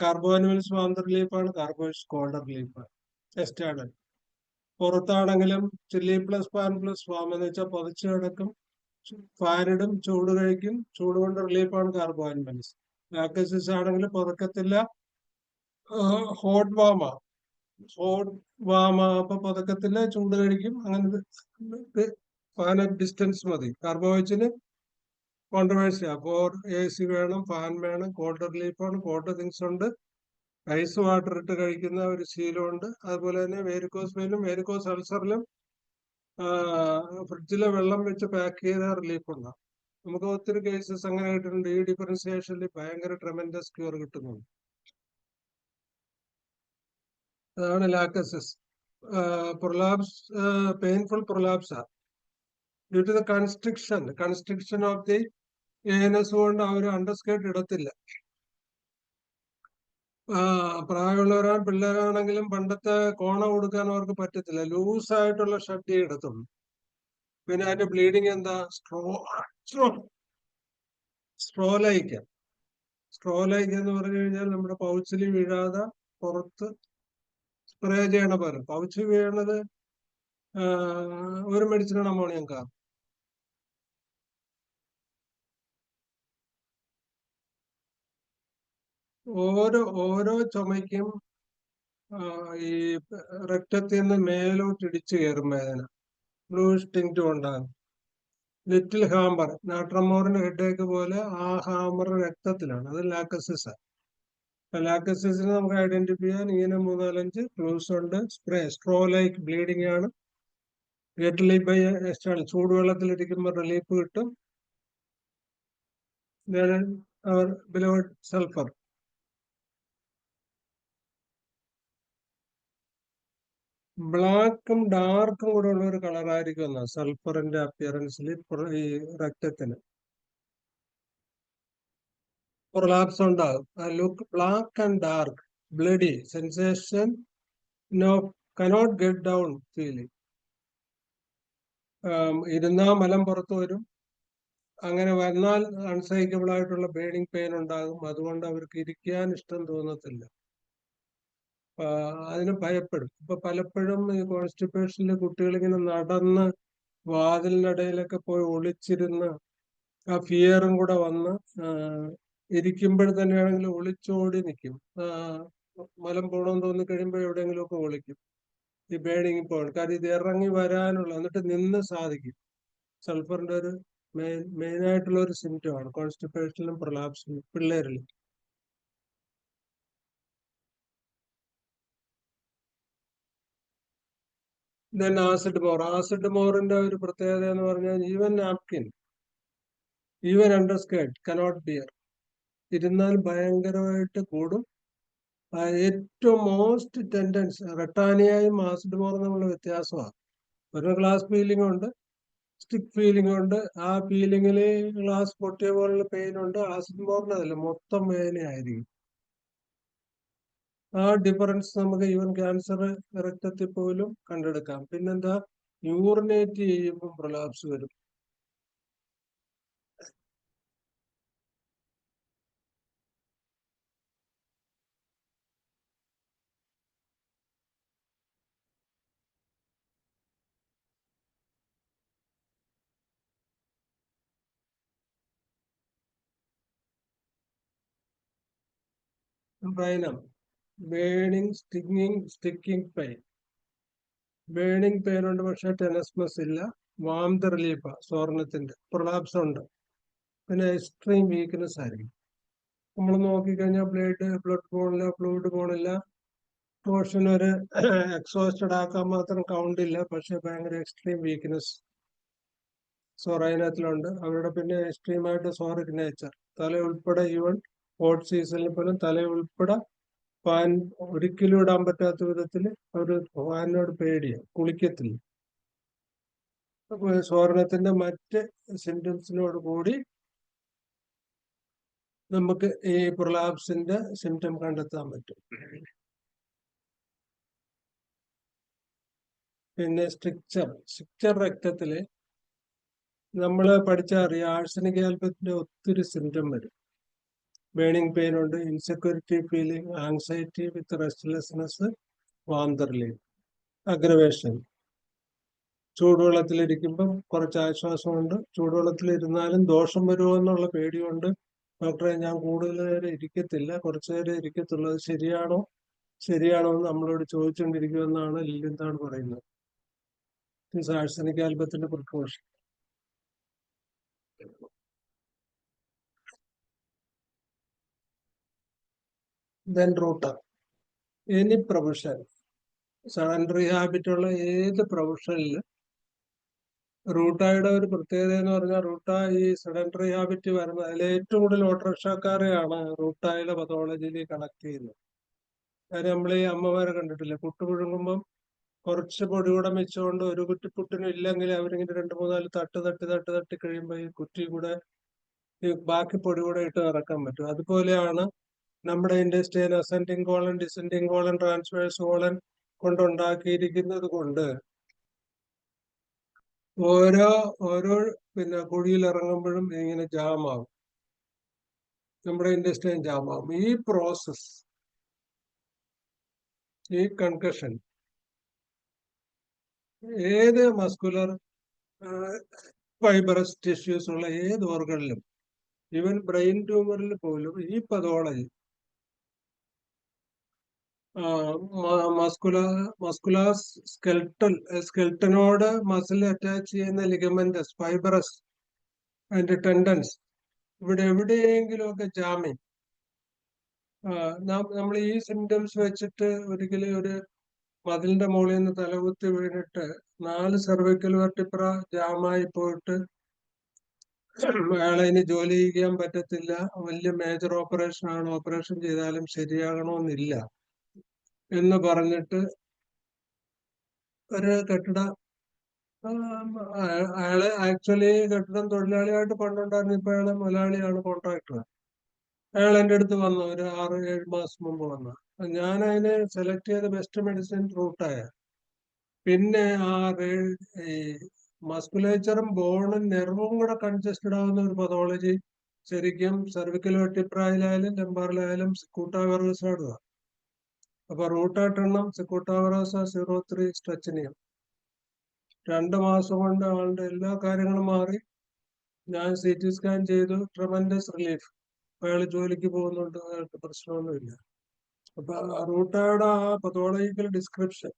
കാർബോ ആനിമൽസ് വാം റിലീഫാണ്, കാർബോയിഡ്സ് കോൾഡർ റിലീഫാണ്. എക്സ്റ്റേണൽ. പുറത്താണെങ്കിലും ചില്ലി പ്ലസ് പാൻ പ്ലസ് വാം എന്ന് വെച്ചാൽ പൊതിച്ചു കിടക്കും, ഫാനിടും, ചൂട് കഴിക്കും, ചൂട് കൊണ്ട് റിലീഫാണ് കാർബോ ആനിമൽസ്. ലാക്കസിസ് ആണെങ്കിൽ പുതക്കത്തില്ല, ഹോട്ട് വാമാ, ഹോട്ട് വാമ, അപ്പൊ പുതക്കത്തില്ല, ചൂട് കഴിക്കും. അങ്ങനെ ഫാൻ ഡിസ്റ്റൻസ് മതി. കാർബോഹൈഡ്രേറ്റിന് കോൺട്രവേഴ്സിയാ. ഫോർ എ സി വേണം, ഫാൻ വേണം, കോൾഡ് റിലീഫാണ്, കോൾഡ് തിങ്സ് ഉണ്ട്, ഐസ് വാട്ടർ ഇട്ട് കഴിക്കുന്ന ഒരു ശീലമുണ്ട്. അതുപോലെ തന്നെ വേരിക്കോസ് വെയിനും വേരിക്കോസ് അൾസറിലും ഫ്രിഡ്ജിലെ വെള്ളം വെച്ച് പാക്ക് ചെയ്ത റിലീഫ് ഉണ്ടാവും. നമുക്ക് ഒത്തിരി കേസസ് അങ്ങനെ കിട്ടുന്നുണ്ട്. ഈ ഡിഫറൻസിയേഷനിൽ ഭയങ്കര ട്രെമൻഡസ് ക്യൂർ കിട്ടുന്നുണ്ട്. അതാണ് ലാക്കസിസ്. പ്രൊലാപ്സ്, പെയിൻഫുൾ പ്രൊലാപ്സ് ആണ് due to the constriction of the anus കൊണ്ട് അവർ അണ്ടർസ്കേർട്ട് ഇടത്തില്ല. പ്രായമുള്ളവരാണ്, പിള്ളേരാണെങ്കിലും പണ്ടത്തെ കോണ കൊടുക്കാൻ അവർക്ക് പറ്റത്തില്ല, ലൂസായിട്ടുള്ള ഷർട്ട് ഇടത്തുള്ളൂ. പിന്നെ അതിന്റെ ബ്ലീഡിങ് എന്താ? സ്ട്രോലൈക്ക്. സ്ട്രോലൈക്ക് എന്ന് പറഞ്ഞു കഴിഞ്ഞാൽ നമ്മുടെ പൗച്ചിൽ വീഴാതെ പുറത്ത് സ്പ്രേ ചെയ്യണ പോലെ. പൗച്ച് വീഴണത് ഒരു മെഡിസിനാണ് അമോണിയം കാർബ്. ഓരോ ചുമയ്ക്കും ഈ രക്തത്തിൽ നിന്ന് മേലോട്ട് ഇടിച്ചു കയറും വേദന, ബ്ലൂ ടിങ്റ്റ് ഉണ്ടാകും. ലിറ്റിൽ ഹാമ്പർ, നാട്രമോറിന്റെ ഹെഡേക്ക് പോലെ ആ ഹാമർ രക്തത്തിലാണ്. അത് ലാക്കസിസ്. ലാക്കസിസിനെ നമുക്ക് ഐഡന്റിഫൈ ചെയ്യാൻ ഇങ്ങനെ 3-4-5 ക്ലൂസ് ഉണ്ട്. സ്ട്രോ ലൈക്ക് ബ്ലീഡിംഗ് ആണ്. ഗെറ്റ് റിലീഫ് ബൈ എക്സ്റ്റേണൽ, ചൂടുവെള്ളത്തിൽ ഇരിക്കുമ്പോൾ റിലീഫ് കിട്ടും. അവർ ബിലോഡ് സൾഫർ. ബ്ലാക്കും ഡാർക്കും കൂടെ ഉള്ള ഒരു കളറായിരിക്കും സൾഫറിന്റെ അപ്പിയറൻസിൽ ഈ രക്തത്തിന് പ്രൊലാപ്സ് ഉണ്ടാകും. Look black and dark, bloody sensation, no cannot get down feeling. ഇരുന്നാ മലം പുറത്തു വരും. അങ്ങനെ വന്നാൽ അൺസൈക്കബിൾ ആയിട്ടുള്ള ബേണിംഗ് പെയിൻ ഉണ്ടാകും. അതുകൊണ്ട് അവർക്ക് ഇരിക്കാൻ ഇഷ്ടം തോന്നത്തില്ല, അതിന് ഭയപ്പെടും. ഇപ്പൊ പലപ്പോഴും ഈ കോൺസ്റ്റിപ്പേഷനിലെ കുട്ടികൾ ഇങ്ങനെ നടന്ന് വാതിലിനിടയിലൊക്കെ പോയി ഒളിച്ചിരുന്ന് ആ ഫിയറും കൂടെ വന്ന് ഇരിക്കുമ്പോൾ തന്നെയാണെങ്കിൽ ഒളിച്ചോടി നിൽക്കും. മലം പോകണമെന്ന് തോന്നി കഴിയുമ്പോൾ എവിടെയെങ്കിലും ഒക്കെ ഒളിക്കും. ഈ ബേണിങ് പോകണം, കാര്യം ഇത് ഇറങ്ങി വരാനുള്ള, എന്നിട്ട് നിന്ന് സാധിക്കും. സൾഫറിന്റെ ഒരു മെയിൻ ആയിട്ടുള്ള ഒരു സിംറ്റം ആണ് കോൺസ്റ്റിപ്പേഷനിലും പ്രൊലാപ്സിലും പിള്ളേരിൽ. ദെൻ ആസിഡ് മോറിന്റെ ഒരു പ്രത്യേകത എന്ന് പറഞ്ഞാൽ even napkin even underskirt cannot bear. ഇരുന്നാൽ ഭയങ്കരമായിട്ട് കൂടും. ഏറ്റവും മോസ്റ്റ് ടെൻഡൻസ് റെട്ടാനിയായും ആസിഡ് തമ്മിലുള്ള വ്യത്യാസമാണ്. ഒരു ഗ്ലാസ് ഫീലിംഗ് ഉണ്ട്, സ്റ്റിക്ക് ഫീലിംഗ് ഉണ്ട്. ആ ഫീലിംഗിൽ ഗ്ലാസ് പൊട്ടിയ പോലുള്ള പെയിൻ ഉണ്ട്. ആസിഡ് മോറിനതല്ല, മൊത്തം വേദനയായിരിക്കും. ആ ഡിഫറൻസ് നമുക്ക് ഈവൻ ക്യാൻസർ രക്തത്തിൽ പോലും കണ്ടെടുക്കാം. പിന്നെന്താ, യൂറിനേറ്റ് ചെയ്യുമ്പോൾ പ്രൊലാപ്സ് വരും. Rhinum, burning, sticking pain. Burning pain ഉണ്ട്, പക്ഷെ ടെനസ്മസ് ഇല്ല. വാംത് റിലീഫ് സ്വർണത്തിന്റെ. പ്രൊലാപ്സ് ഉണ്ട്, പിന്നെ എക്സ്ട്രീം വീക്ക്നെസ് ആയിരിക്കും. നമ്മൾ നോക്കിക്കഴിഞ്ഞാൽ ബ്ലഡ് പോണില്ല, ഫ്ലൂയിഡ് പോണില്ല. പോർഷൻ ഒരു എക്സോസ്റ്റഡ് ആക്കാൻ മാത്രം കൗണ്ട് ഇല്ല, പക്ഷെ ഭയങ്കര എക്സ്ട്രീം വീക്ക്നെസ് സൊറൈനത്തിലുണ്ട്. അവരുടെ പിന്നെ എക്സ്ട്രീം ആയിട്ട് സോറിക് നേച്ചർ. തല ഉൾപ്പെടെ ഈവൻ ഹോട്ട് സീസണിൽ പോലും തല ഉൾപ്പെടെ ഫാൻ ഒരിക്കലും ഇടാൻ പറ്റാത്ത വിധത്തിൽ അവർ ഫാനിനോട് പേടിയാണ്, കുളിക്കത്തില്ല. സ്വർണത്തിന്റെ മറ്റ് സിംറ്റംസിനോട് കൂടി നമുക്ക് ഈ പ്രൊലാപ്സിന്റെ സിംറ്റം കണ്ടെത്താൻ പറ്റും. പിന്നെ സ്ട്രിക്ചർ രക്തത്തില് നമ്മൾ പഠിച്ചറിയാം, ആഴ്സനിക് ആൽബത്തിന്റെ ഒത്തിരി സിംറ്റം വരും. ബേണിംഗ് പെയിൻ ഉണ്ട്, ഇൻസെക്യൂരിറ്റി ഫീലിംഗ്, ആങ്സൈറ്റി വിത്ത് റെസ്റ്റ്ലെസ്നെസ്, വാന്തർലി, അഗ്രവേഷൻ. ചൂടുവെള്ളത്തിലിരിക്കുമ്പം കുറച്ച് ആശ്വാസമുണ്ട്. ചൂടുവെള്ളത്തിലിരുന്നാലും ദോഷം വരുമോ എന്നുള്ള പേടിയുണ്ട്. ഡോക്ടറെ, ഞാൻ കൂടുതൽ നേരം ഇരിക്കത്തില്ല, കുറച്ചു നേരം ഇരിക്കത്തുള്ളൂ. അത് ശരിയാണോ എന്ന് നമ്മളോട് ചോദിച്ചുകൊണ്ടിരിക്കുമെന്നാണ് ലില്ലിന്താണ് പറയുന്നത്. ആഴ്സനിക് ആൽബത്തിന്റെ പ്രിക്കോഷൻ. ദെൻ റൂട്ടർ. എനി പ്രൊഫഷൻ, സെഡൻഡറി ഹാബിറ്റ് ഉള്ള ഏത് പ്രൊഫഷനിൽ റൂട്ടായുടെ ഒരു പ്രത്യേകത എന്ന് പറഞ്ഞാൽ, റൂട്ട ഈ സെഡൻഡറി ഹാബിറ്റ് വരുന്നത്, അതിൽ ഏറ്റവും കൂടുതൽ ഓട്ടോറിക്ഷക്കാരെയാണ് റൂട്ടായിലെ പതോളജിയിൽ കണക്ട് ചെയ്യുന്നത്. കാര്യം നമ്മൾ ഈ അമ്മമാരെ കണ്ടിട്ടില്ലേ, പുട്ട് പുഴുങ്ങുമ്പം കുറച്ച് പൊടി കൂടെ വെച്ചുകൊണ്ട് ഒരു കുറ്റി പുട്ടിനും ഇല്ലെങ്കിൽ അവരിങ്ങനെ 2-3-4 തട്ടി കഴിയുമ്പോൾ ഈ കുറ്റി കൂടെ ഈ ബാക്കി പൊടി കൂടെ ഇട്ട് ഇറക്കാൻ പറ്റും. അതുപോലെയാണ് നമ്മുടെ industrial ascending colon, descending colon, transverse colon കൊണ്ടുണ്ടാക്കിയിരിക്കുന്നത് കൊണ്ട് ഓരോ പിന്നെ കുഴിയിൽ ഇറങ്ങുമ്പോഴും ഇങ്ങനെ ജാമാവും. നമ്മുടെ ഇൻഡസ്ട്രിയൽ ജാമാവും. ഈ പ്രോസസ്, ഈ കൺകഷൻ ഏത് മസ്കുലർ ഫൈബറസ് ടിഷ്യൂസ് ഉള്ള ഏത് ഓർഗനിലും, ഈവൻ ബ്രെയിൻ ട്യൂമറിൽ പോലും ഈ പതോളജി മസ്കുലാസ് സ്കെൽട്ടനോട് മസിൽ അറ്റാച്ച് ചെയ്യുന്ന ലിഗമെന്റസ് ഫൈബറസ് അതിന്റെ ടെൻഡൻസ് ഇവിടെ എവിടെയെങ്കിലുമൊക്കെ ജാമ്യം. നമ്മൾ ഈ സിംറ്റംസ് വെച്ചിട്ട് ഒരിക്കലും ഒരു മതിലിന്റെ മുകളിൽ നിന്ന് തലകുത്തി വീണിട്ട് 4 സെർവിക്കൽ വെർട്ടിബ്ര ജാമായി പോയിട്ട് അയാളെ ഇനി ജോലി ചെയ്യാൻ പറ്റത്തില്ല, വലിയ മേജർ ഓപ്പറേഷൻ ആണ്, ഓപ്പറേഷൻ ചെയ്താലും ശരിയാകണമെന്നില്ല എന്ന് പറഞ്ഞിട്ട് ഒരു അയാള് ആക്ച്വലി കെട്ടിടം തൊഴിലാളിയായിട്ട് പണ്ടുണ്ടായിരുന്നു. ഇപ്പൊ അയാളെ മുതലാളിയാണ്, കോൺട്രാക്ടർ. അയാൾ എൻ്റെ അടുത്ത് വന്നു ഒരു 6-7 മാസം മുമ്പ് വന്നു. ഞാൻ അതിനെ സെലക്ട് ചെയ്ത ബെസ്റ്റ് മെഡിസിൻ റൂട്ടായ. പിന്നെ ഈ മസ്കുലേച്ചറും ബോണും നെർവും കൂടെ കൺജസ്റ്റഡ് ആവുന്ന ഒരു പതോളജി ശരിക്കും സെർവിക്കൽ വെർട്ടിബ്രയിലായാലും ലെംബാറിലായാലും സിക്കൂട്ടാവെറോസാണ്. അപ്പൊ റൂട്ടാട്ടെണ്ണം സിക്കൂട്ടാവെറോസ 03 സ്ട്രെച്ചിനിയം. 2 മാസം കൊണ്ട് ആളുടെ എല്ലാ കാര്യങ്ങളും മാറി. ഞാൻ CT സ്കാൻ ചെയ്തു, ട്രെമൻഡസ് റിലീഫ്. അയാൾ ജോലിക്ക് പോകുന്നുണ്ട്, അയാൾക്ക് പ്രശ്നമൊന്നുമില്ല. അപ്പൊ റൂട്ടയുടെ ആ പതോളജിക്കൽ ഡിസ്ക്രിപ്ഷൻ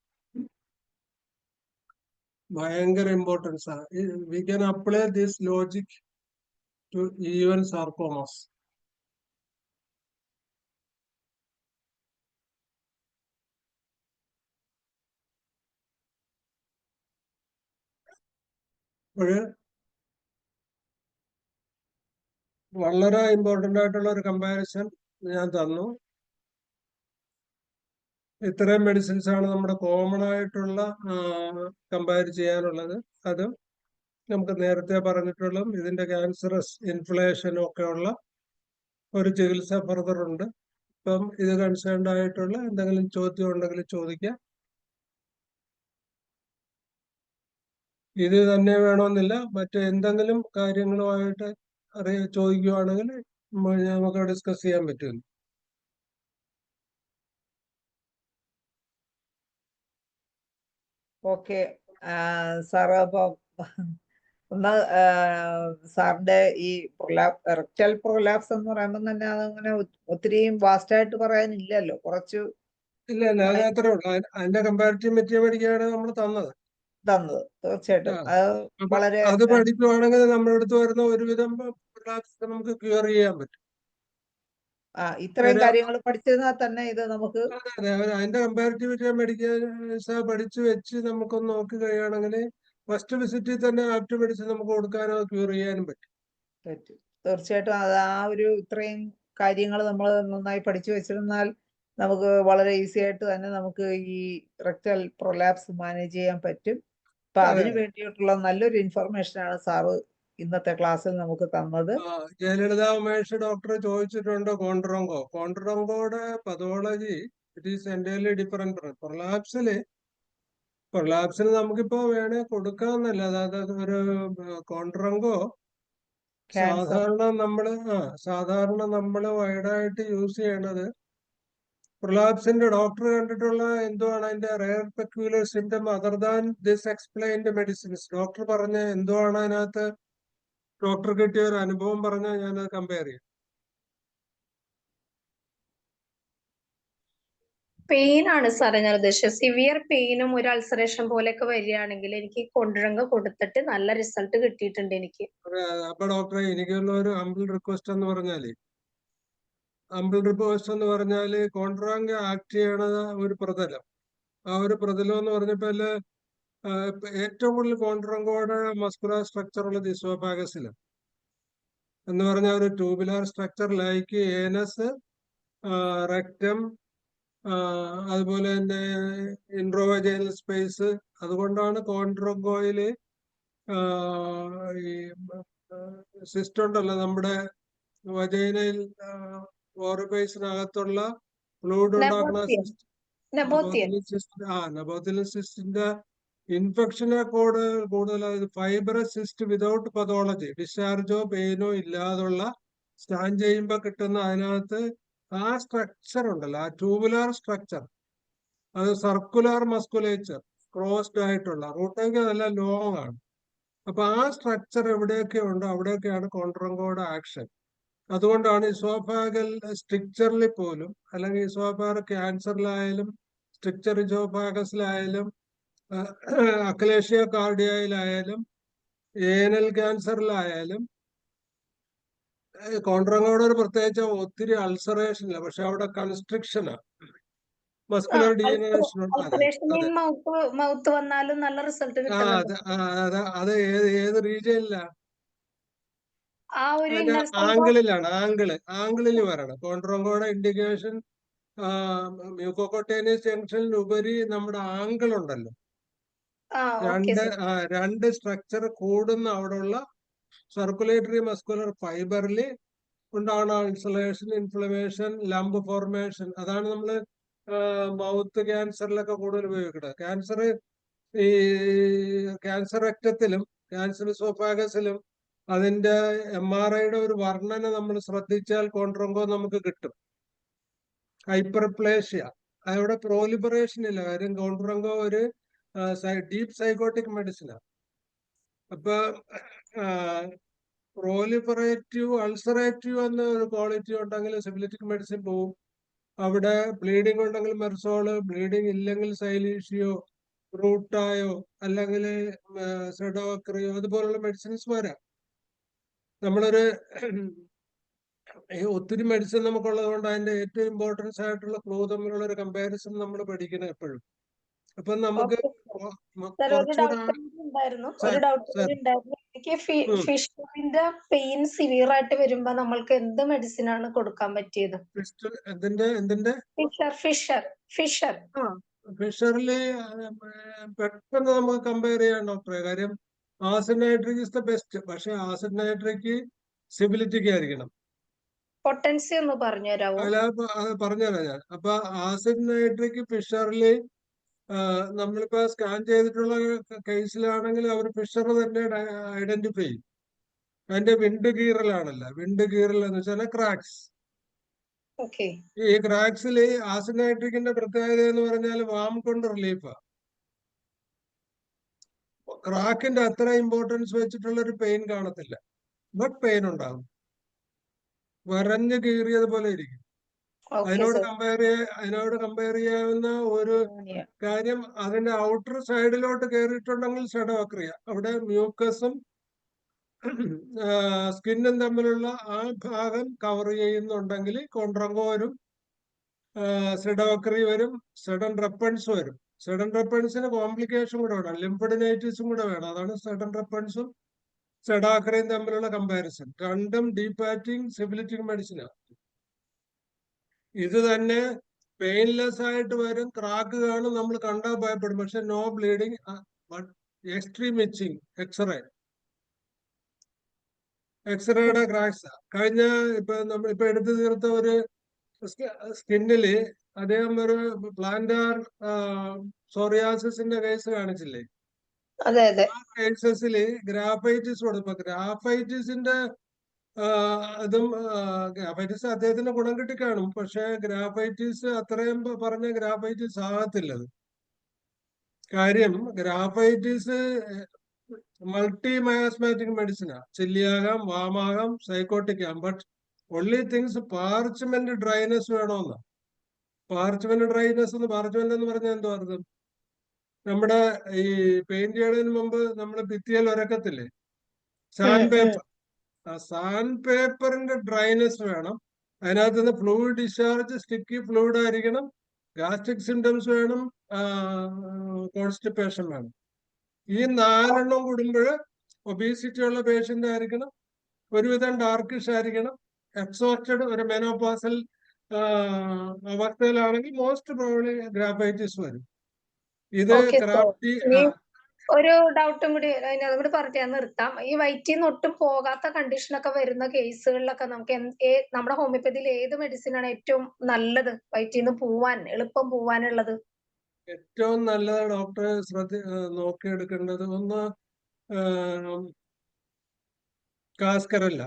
ഭയങ്കര ഇമ്പോർട്ടൻസ് ആണ്. We can apply this logic to even sarcomas. അപ്പോഴ് വളരെ ഇമ്പോർട്ടന്റ് ആയിട്ടുള്ള ഒരു കമ്പാരിസൺ ഞാൻ തന്നു. ഇത്രയും മെഡിസിൻസ് ആണ് നമ്മുടെ കോമൺ ആയിട്ടുള്ള കമ്പയർ ചെയ്യാനുള്ളത്. അത് നമുക്ക് നേരത്തെ പറഞ്ഞിട്ടുള്ള ഇതിന്റെ ക്യാൻസറസ് ഇൻഫ്ലേഷനും ഒക്കെ ഉള്ള ഒരു ചികിത്സ ഫർദർ ഉണ്ട്. അപ്പം ഇത് കൺസേൺഡ് ആയിട്ടുള്ള എന്തെങ്കിലും ചോദ്യം ഉണ്ടെങ്കിൽ ചോദിക്കാം. ഇത് തന്നെ വേണമെന്നില്ല, മറ്റെന്തെങ്കിലും കാര്യങ്ങളുമായിട്ട് ചോദിക്കുവാണെങ്കിൽ നമുക്ക് ഡിസ്കസ് ചെയ്യാൻ പറ്റും.
ഓക്കെ സാറ് അപ്പൊ ഒന്ന് സാറിന്റെ ഈ റെക്ടൽ പ്രൊലാപ്സ് എന്ന് പറയുമ്പോൾ തന്നെ അതങ്ങനെ ഒത്തിരിയും വാസ്റ്റ് ആയിട്ട് പറയാനില്ലല്ലോ, കുറച്ച്
ഇല്ല അത് അത്രേ ഉള്ളൂ. അതിന്റെ കമ്പാരിറ്റീവ് മെറ്റീരിയൽ പഠിക്കുകയാണ് നമ്മൾ തന്നത്.
തീർച്ചയായിട്ടും
അപ്പൊ
വളരെ
അത് പഠിക്കുവാണെങ്കിൽ നമ്മുടെ അടുത്ത് വരുന്ന ഒരുവിധം നമുക്ക് ക്യൂർ ചെയ്യാൻ പറ്റും.
ഇത്രയും കാര്യങ്ങൾ പഠിച്ചിരുന്നാൽ തന്നെ ഇത് നമുക്ക്
അതിന്റെ കമ്പാരിറ്റീവ് മെഡിക്കൽ പഠിച്ചു വെച്ച് നമുക്കൊന്ന് നോക്കി കഴിയുകയാണെങ്കിൽ ഫസ്റ്റ് വിസിറ്റിൽ തന്നെ ആപ്റ്റ് മെഡിസിൻ നമുക്ക് കൊടുക്കാനോ ക്യൂർ ചെയ്യാനും പറ്റും.
തീർച്ചയായിട്ടും അത് ഒരു ഇത്രയും കാര്യങ്ങൾ നമ്മൾ നന്നായി പഠിച്ചു വെച്ചിരുന്നാൽ നമുക്ക് വളരെ ഈസി ആയിട്ട് തന്നെ നമുക്ക് ഈ റെക്ടൽ പ്രൊലാപ്സ് മാനേജ് ചെയ്യാൻ പറ്റും. അപ്പൊ അതിനു വേണ്ടിയിട്ടുള്ള നല്ലൊരു ഇൻഫർമേഷൻ ആണ് സാറ് ഇന്നത്തെ ക്ലാസ്സിൽ നമുക്ക് തന്നത്.
ജയലളിത ഉമേഷ് ഡോക്ടർ ചോദിച്ചിട്ടുണ്ട് കോൺട്രോങ്കോയുടെ pathology it is entirely different. പ്രൊലാപ്സിൽ നമുക്കിപ്പോ വേണേ കൊടുക്കാമെന്നല്ല, അതായത് ഒരു കോൺട്രോങ്കോ സാധാരണ നമ്മള് വൈഡായിട്ട് യൂസ് ചെയ്യണത് പ്രൊലാപ്സിന്റെ ഡോക്ടർ കണ്ടിട്ടുള്ള എന്തുവാണ് അതിന്റെ rare peculiar symptom other than this explained medicines. Doctor പറഞ്ഞ എന്തുവാണ് അതിനകത്ത് ഡോക്ടർ കിട്ടിയ ഒരു അനുഭവം പറഞ്ഞാൽ ഞാനത് കമ്പയർ ചെയ്യും.
പെയിൻ ആണ് സാറേ ഞാൻ ഉദ്ദേശിച്ചത്. സിവിയർ പെയിനും ഒരു അൾസറേഷൻ പോലെയൊക്കെ വരികയാണെങ്കിൽ എനിക്ക് കൊണ്ടുരംഗ കൊടുത്തിട്ട് നല്ല റിസൾട്ട് കിട്ടിയിട്ടുണ്ട് എനിക്ക്.
അപ്പൊ ഡോക്ടറെ എനിക്കുള്ള ഒരു ഹംബിൾ റിക്വസ്റ്റ് എന്ന് പറഞ്ഞാല് കോൺട്രാങ്ക് ആക്ട് ചെയ്യണത് ഒരു പ്രതലം. ആ ഒരു പ്രതലം എന്ന് പറഞ്ഞപ്പോല് ഏറ്റവും കൂടുതൽ കോൺട്രാങ്കോയുടെ മസ്കുലർ സ്ട്രക്ചർ ഉള്ളത് ഇസോഫാഗസിലാണ്. എന്ന് പറഞ്ഞാൽ ഒരു tubular structure like anus, rectum, അതുപോലെ തന്നെ ഇൻട്രോവജൈനൽ സ്പേസ്. അതുകൊണ്ടാണ് കോൺട്രോങ്കോയില് ഈ സിസ്റ്റ് ഉണ്ടല്ലോ നമ്മുടെ വജൈനയിൽ ഓറിഫൈസിനകത്തുള്ള ഫ്ലൂയിഡ് ഉണ്ടാക്കുന്ന നബോത്തിലിൻ സിസ്റ്റിന്റെ ഇൻഫെക്ഷനെ കൂടുതൽ ഫൈബ്രസ് സിസ്റ്റ് വിതൗട്ട് പതോളജി, ഡിസ്ചാർജോ പെയിനോ ഇല്ലാതുള്ള സ്കാൻ ചെയ്യുമ്പോൾ കിട്ടുന്ന അതിനകത്ത് ആ സ്ട്രക്ചർ ഉണ്ടല്ലോ, ആ ട്യൂബുലാർ സ്ട്രക്ചർ, അത് സർക്കുലാർ മസ്കുലേച്ചർ ക്രോസ്ഡ് ആയിട്ടുള്ള റൂട്ടൊക്കെ നല്ല ലോങ് ആണ്. അപ്പൊ ആ സ്ട്രക്ചർ എവിടെയൊക്കെ ഉണ്ടോ അവിടെയൊക്കെയാണ് കോൺട്രോങ്കോയുടെ ആക്ഷൻ. അതുകൊണ്ടാണ് ഇസോഫാഗൽ സ്ട്രിക്ചറിൽ പോലും, അല്ലെങ്കിൽ ഇസോഫാഗൽ ക്യാൻസറിലായാലും സ്ട്രിക്ചർ ഇസോഫാഗസിലായാലും അക്ലേഷ്യ കാർഡിയയിലായാലും ഏനൽ ക്യാൻസറിലായാലും കോൺട്രോങ്കോയുടെ ഒരു പ്രത്യേകിച്ച് ഒത്തിരി അൾസറേഷൻ ഇല്ല, പക്ഷെ അവിടെ കൺസ്ട്രിക്ഷനാണ്, മസ്കുലർ ഡീജനറേഷൻ.
മൗത്ത് വന്നാലും നല്ല റിസൾട്ട് കിട്ടുന്നുണ്ട്.
അത് ഏത് റീജിയനിലാണ്? ആംഗിളിൽ വരണം. കോൺട്രോങ്കോയുടെ ഇൻഡിക്കേഷൻ മ്യൂക്കോക്കോട്ടേനിയസ് ജംഗ്ഷനിൽ ഉപരി നമ്മുടെ ആംഗിൾ ഉണ്ടല്ലോ, രണ്ട് സ്ട്രക്ചർ കൂടുന്ന അവിടെയുള്ള സർക്കുലേറ്ററി മസ്കുലർ ഫൈബറിൽ ഉണ്ടാകുന്ന അൾസറേഷൻ, ഇൻഫ്ലമേഷൻ, ലംബ് ഫോർമേഷൻ. അതാണ് നമ്മള് മൗത്ത് ക്യാൻസറിലൊക്കെ കൂടുതൽ ഉപയോഗിക്കുന്നത്. ക്യാൻസർ രക്തത്തിലും ക്യാൻസർ ഇസോഫാഗസിലും അതിന്റെ MRIയുടെ ഒരു വർണ്ണന നമ്മൾ ശ്രദ്ധിച്ചാൽ കോൺട്രോങ്കോ നമുക്ക് കിട്ടും. ഹൈപ്പർപ്ലേഷ്യ, അവിടെ പ്രോലിബറേഷൻ ഇല്ല. കാര്യം കോൺട്രോങ്കോ ഒരു ഡീപ് സൈക്കോട്ടിക് മെഡിസിനാണ്. അപ്പൊ പ്രോലിബറേറ്റീവ് അൾസറേറ്റീവ് എന്ന ഒരു ക്വാളിറ്റി ഉണ്ടെങ്കിൽ സിഫിലിറ്റിക് മെഡിസിൻ പോവും. അവിടെ ബ്ലീഡിംഗ് ഉണ്ടെങ്കിൽ മെർസോള്, ബ്ലീഡിംഗ് ഇല്ലെങ്കിൽ സൈലീഷിയോ, റൂട്ടായോ, അല്ലെങ്കിൽ സെഡോക്രിയോ, അതുപോലുള്ള മെഡിസിൻസ് വരാം. നമ്മളൊരു ഒത്തിരി മെഡിസിൻ നമുക്കുള്ളത് കൊണ്ട് അതിന്റെ ഏറ്റവും ഇമ്പോർട്ടൻസ് ആയിട്ടുള്ള ഫ്ലൂ തമ്മിലുള്ള ഒരു കമ്പാരിസൺ നമ്മൾ പഠിക്കണം എപ്പോഴും. അപ്പൊ നമുക്ക്
ഒരു ഡൗട്ട് ഉണ്ടായിരുന്നു. എനിക്ക് ഫിഷ് ഫിഷറിന്റെ പെയിൻ സിവിയർ ആയിട്ട് വരുമ്പോ നമ്മൾക്ക് എന്ത് മെഡിസിൻ ആണ് കൊടുക്കാൻ പറ്റിയത്?
എന്തിന്റെ
ഫിഷർ.
ഫിഷറില് പെട്ടെന്ന് നമുക്ക് കമ്പയർ ചെയ്യാൻ ഡോക്ടറെ. കാര്യം acid nitric is the best. പക്ഷെ ആസിഡ് നൈട്രിക് സിബിലിറ്റിക്ക് ആയിരിക്കണം.
പൊട്ടൻസി ഒന്ന് പറഞ്ഞു തരാമോ?
അത് പറഞ്ഞുതരാം ഞാൻ. അപ്പൊ ആസിഡ് നൈട്രിക് ഫിഷറില് നമ്മളിപ്പോ സ്കാൻ ചെയ്തിട്ടുള്ള കേസിലാണെങ്കിൽ അവർ ഫിഷർ തന്നെ ഐഡന്റിഫൈ ചെയ്യും. അതിന്റെ വിൻഡ് കീറലാണല്ലോ. വിൻഡ് കീറൽ എന്ന് വെച്ചാൽ ക്രാക്സ്.
ഓക്കെ.
ഈ ക്രാക്സില് ആസിഡ് നൈട്രിക്കിന്റെ പ്രത്യേകത എന്ന് പറഞ്ഞാൽ വാം കൊണ്ട് റിലീഫാ. ക്രാക്കിന്റെ അത്ര ഇമ്പോർട്ടൻസ് വെച്ചിട്ടുള്ള ഒരു പെയിൻ കാണത്തില്ല. ബട്ട് പെയിൻ ഉണ്ടാകും. വരഞ്ഞ് കീറിയതുപോലെ ഇരിക്കും. അതിനോട് കമ്പയർ ചെയ്യാവുന്ന ഒരു കാര്യം, അതിന്റെ ഔട്ടർ സൈഡിലോട്ട് കയറിയിട്ടുണ്ടെങ്കിൽ ഷെഡോക്രിയ. അവിടെ മ്യൂക്കസും സ്കിന്നും തമ്മിലുള്ള ആ ഭാഗം കവർ ചെയ്യുന്നുണ്ടെങ്കിൽ കോൺട്രങ്കോ വരും, സെഡോക്രി വരും, സഡൻ റെപ്പൺസ് വരും. സഡൻ റെപ്പൺസിന് കോംപ്ലിക്കേഷൻ കൂടെ വേണം, ലിംഫഡിനൈറ്റിസും കൂടെ വേണം. അതാണ് സഡൻ റെപ്പൺസും സെഡാക്രിയും തമ്മിലുള്ള കമ്പാരിസൺ. രണ്ടും ഡീപാറ്റിംഗ് സിബിലിറ്റിംഗ് മെഡിസിനാണ്. ഇത് തന്നെ പെയിൻലെസ് ആയിട്ട് വരും, ക്രാക്ക് കാണും, നമ്മൾ കണ്ടാൽ ഭയപ്പെടും. പക്ഷെ നോ ബ്ലീഡിങ്, എക്സ്ട്രീം ഇച്ചിങ്. എക്സ്റേയുടെ ക്രാക്സ് കഴിഞ്ഞ ഇപ്പൊ എടുത്തു തീർത്ത ഒരു സ്കിന്നില് അദ്ദേഹം ഒരു പ്ലാന്റാർ സോറിയാസിന്റെ കേസ് കാണിച്ചില്ലേ?
അതെ.
ആ കേസസില് ഗ്രാഫൈറ്റിസ് കൊടുക്കും. ഗ്രാഫൈറ്റിസിന്റെ അതും ഗ്രാഫൈറ്റിസ് അദ്ദേഹത്തിന് ഗുണം കിട്ടിക്കാണും. പക്ഷെ ഗ്രാഫൈറ്റിസ് അത്രയും പറഞ്ഞ ഗ്രാഫൈറ്റിസ് ആകത്തില്ലത്. കാര്യം ഗ്രാഫൈറ്റിസ് മൾട്ടി മയാസ്മാറ്റിക് മെഡിസിനാ. ചില്ലിയാകാം, വാമാകാം, സൈക്കോട്ടിക് ആകാം. But only things parchment dryness വേണമെന്ന്. പാർച്ച്മെന്റ് ഡ്രൈനെസ് പാർച്ച്മെന്റ് എന്ന് പറഞ്ഞാൽ എന്തോ അർത്ഥം? നമ്മുടെ ഈ പെയിന്റ് ചെയ്യുന്നതിന് മുമ്പ് നമ്മൾ ഭിത്തിയിൽ ഉരക്കത്തില്ലേ, സാൻഡ് പേപ്പർ. ആ സാൻഡ് പേപ്പറിന്റെ ഡ്രൈനെസ് വേണം. അതിനകത്ത് നിന്ന് ഫ്ലൂയിഡ് ഡിസ്ചാർജ്, സ്റ്റിക്കി ഫ്ലൂയിഡ് ആയിരിക്കണം, ഗാസ്ട്രിക് സിംറ്റംസ് വേണം, കോൺസ്റ്റിപ്പേഷൻ വേണം. ഈ 4 കൂടുമ്പോൾ ഒബീസിറ്റി ഉള്ള പേഷ്യന്റ് ആയിരിക്കണം, ഒരുവിധം ഡാർക്കിഷ് ആയിരിക്കണം, എക്സോസ്റ്റഡ്, ഒരു മെനോപാസൽ അവസ്ഥയിലാണെങ്കിൽ മോസ്റ്റ് പ്രോബ്ലി ഗ്രാഫൈറ്റിസ് വരും. ഇത് ക്രാഫ്റ്റി.
ഒരു ഡൗട്ടും കൂടി അതും കൂടി പറഞ്ഞ് ഞാൻ നിർത്താം. ഈ വയറ്റിന്ന് ഒട്ടും പോകാത്ത കണ്ടീഷനൊക്കെ വരുന്ന കേസുകളിലൊക്കെ നമുക്ക് നമ്മുടെ ഹോമിയോപ്പതിയിൽ ഏത് മെഡിസിൻ ആണ് ഏറ്റവും നല്ലത് വയറ്റിന്ന് എളുപ്പം പോവാനുള്ളത്?
ഏറ്റവും നല്ലത് ഡോക്ടറെ നോക്കിയെടുക്കേണ്ടത് ഒന്ന് കാസ്കരല്ല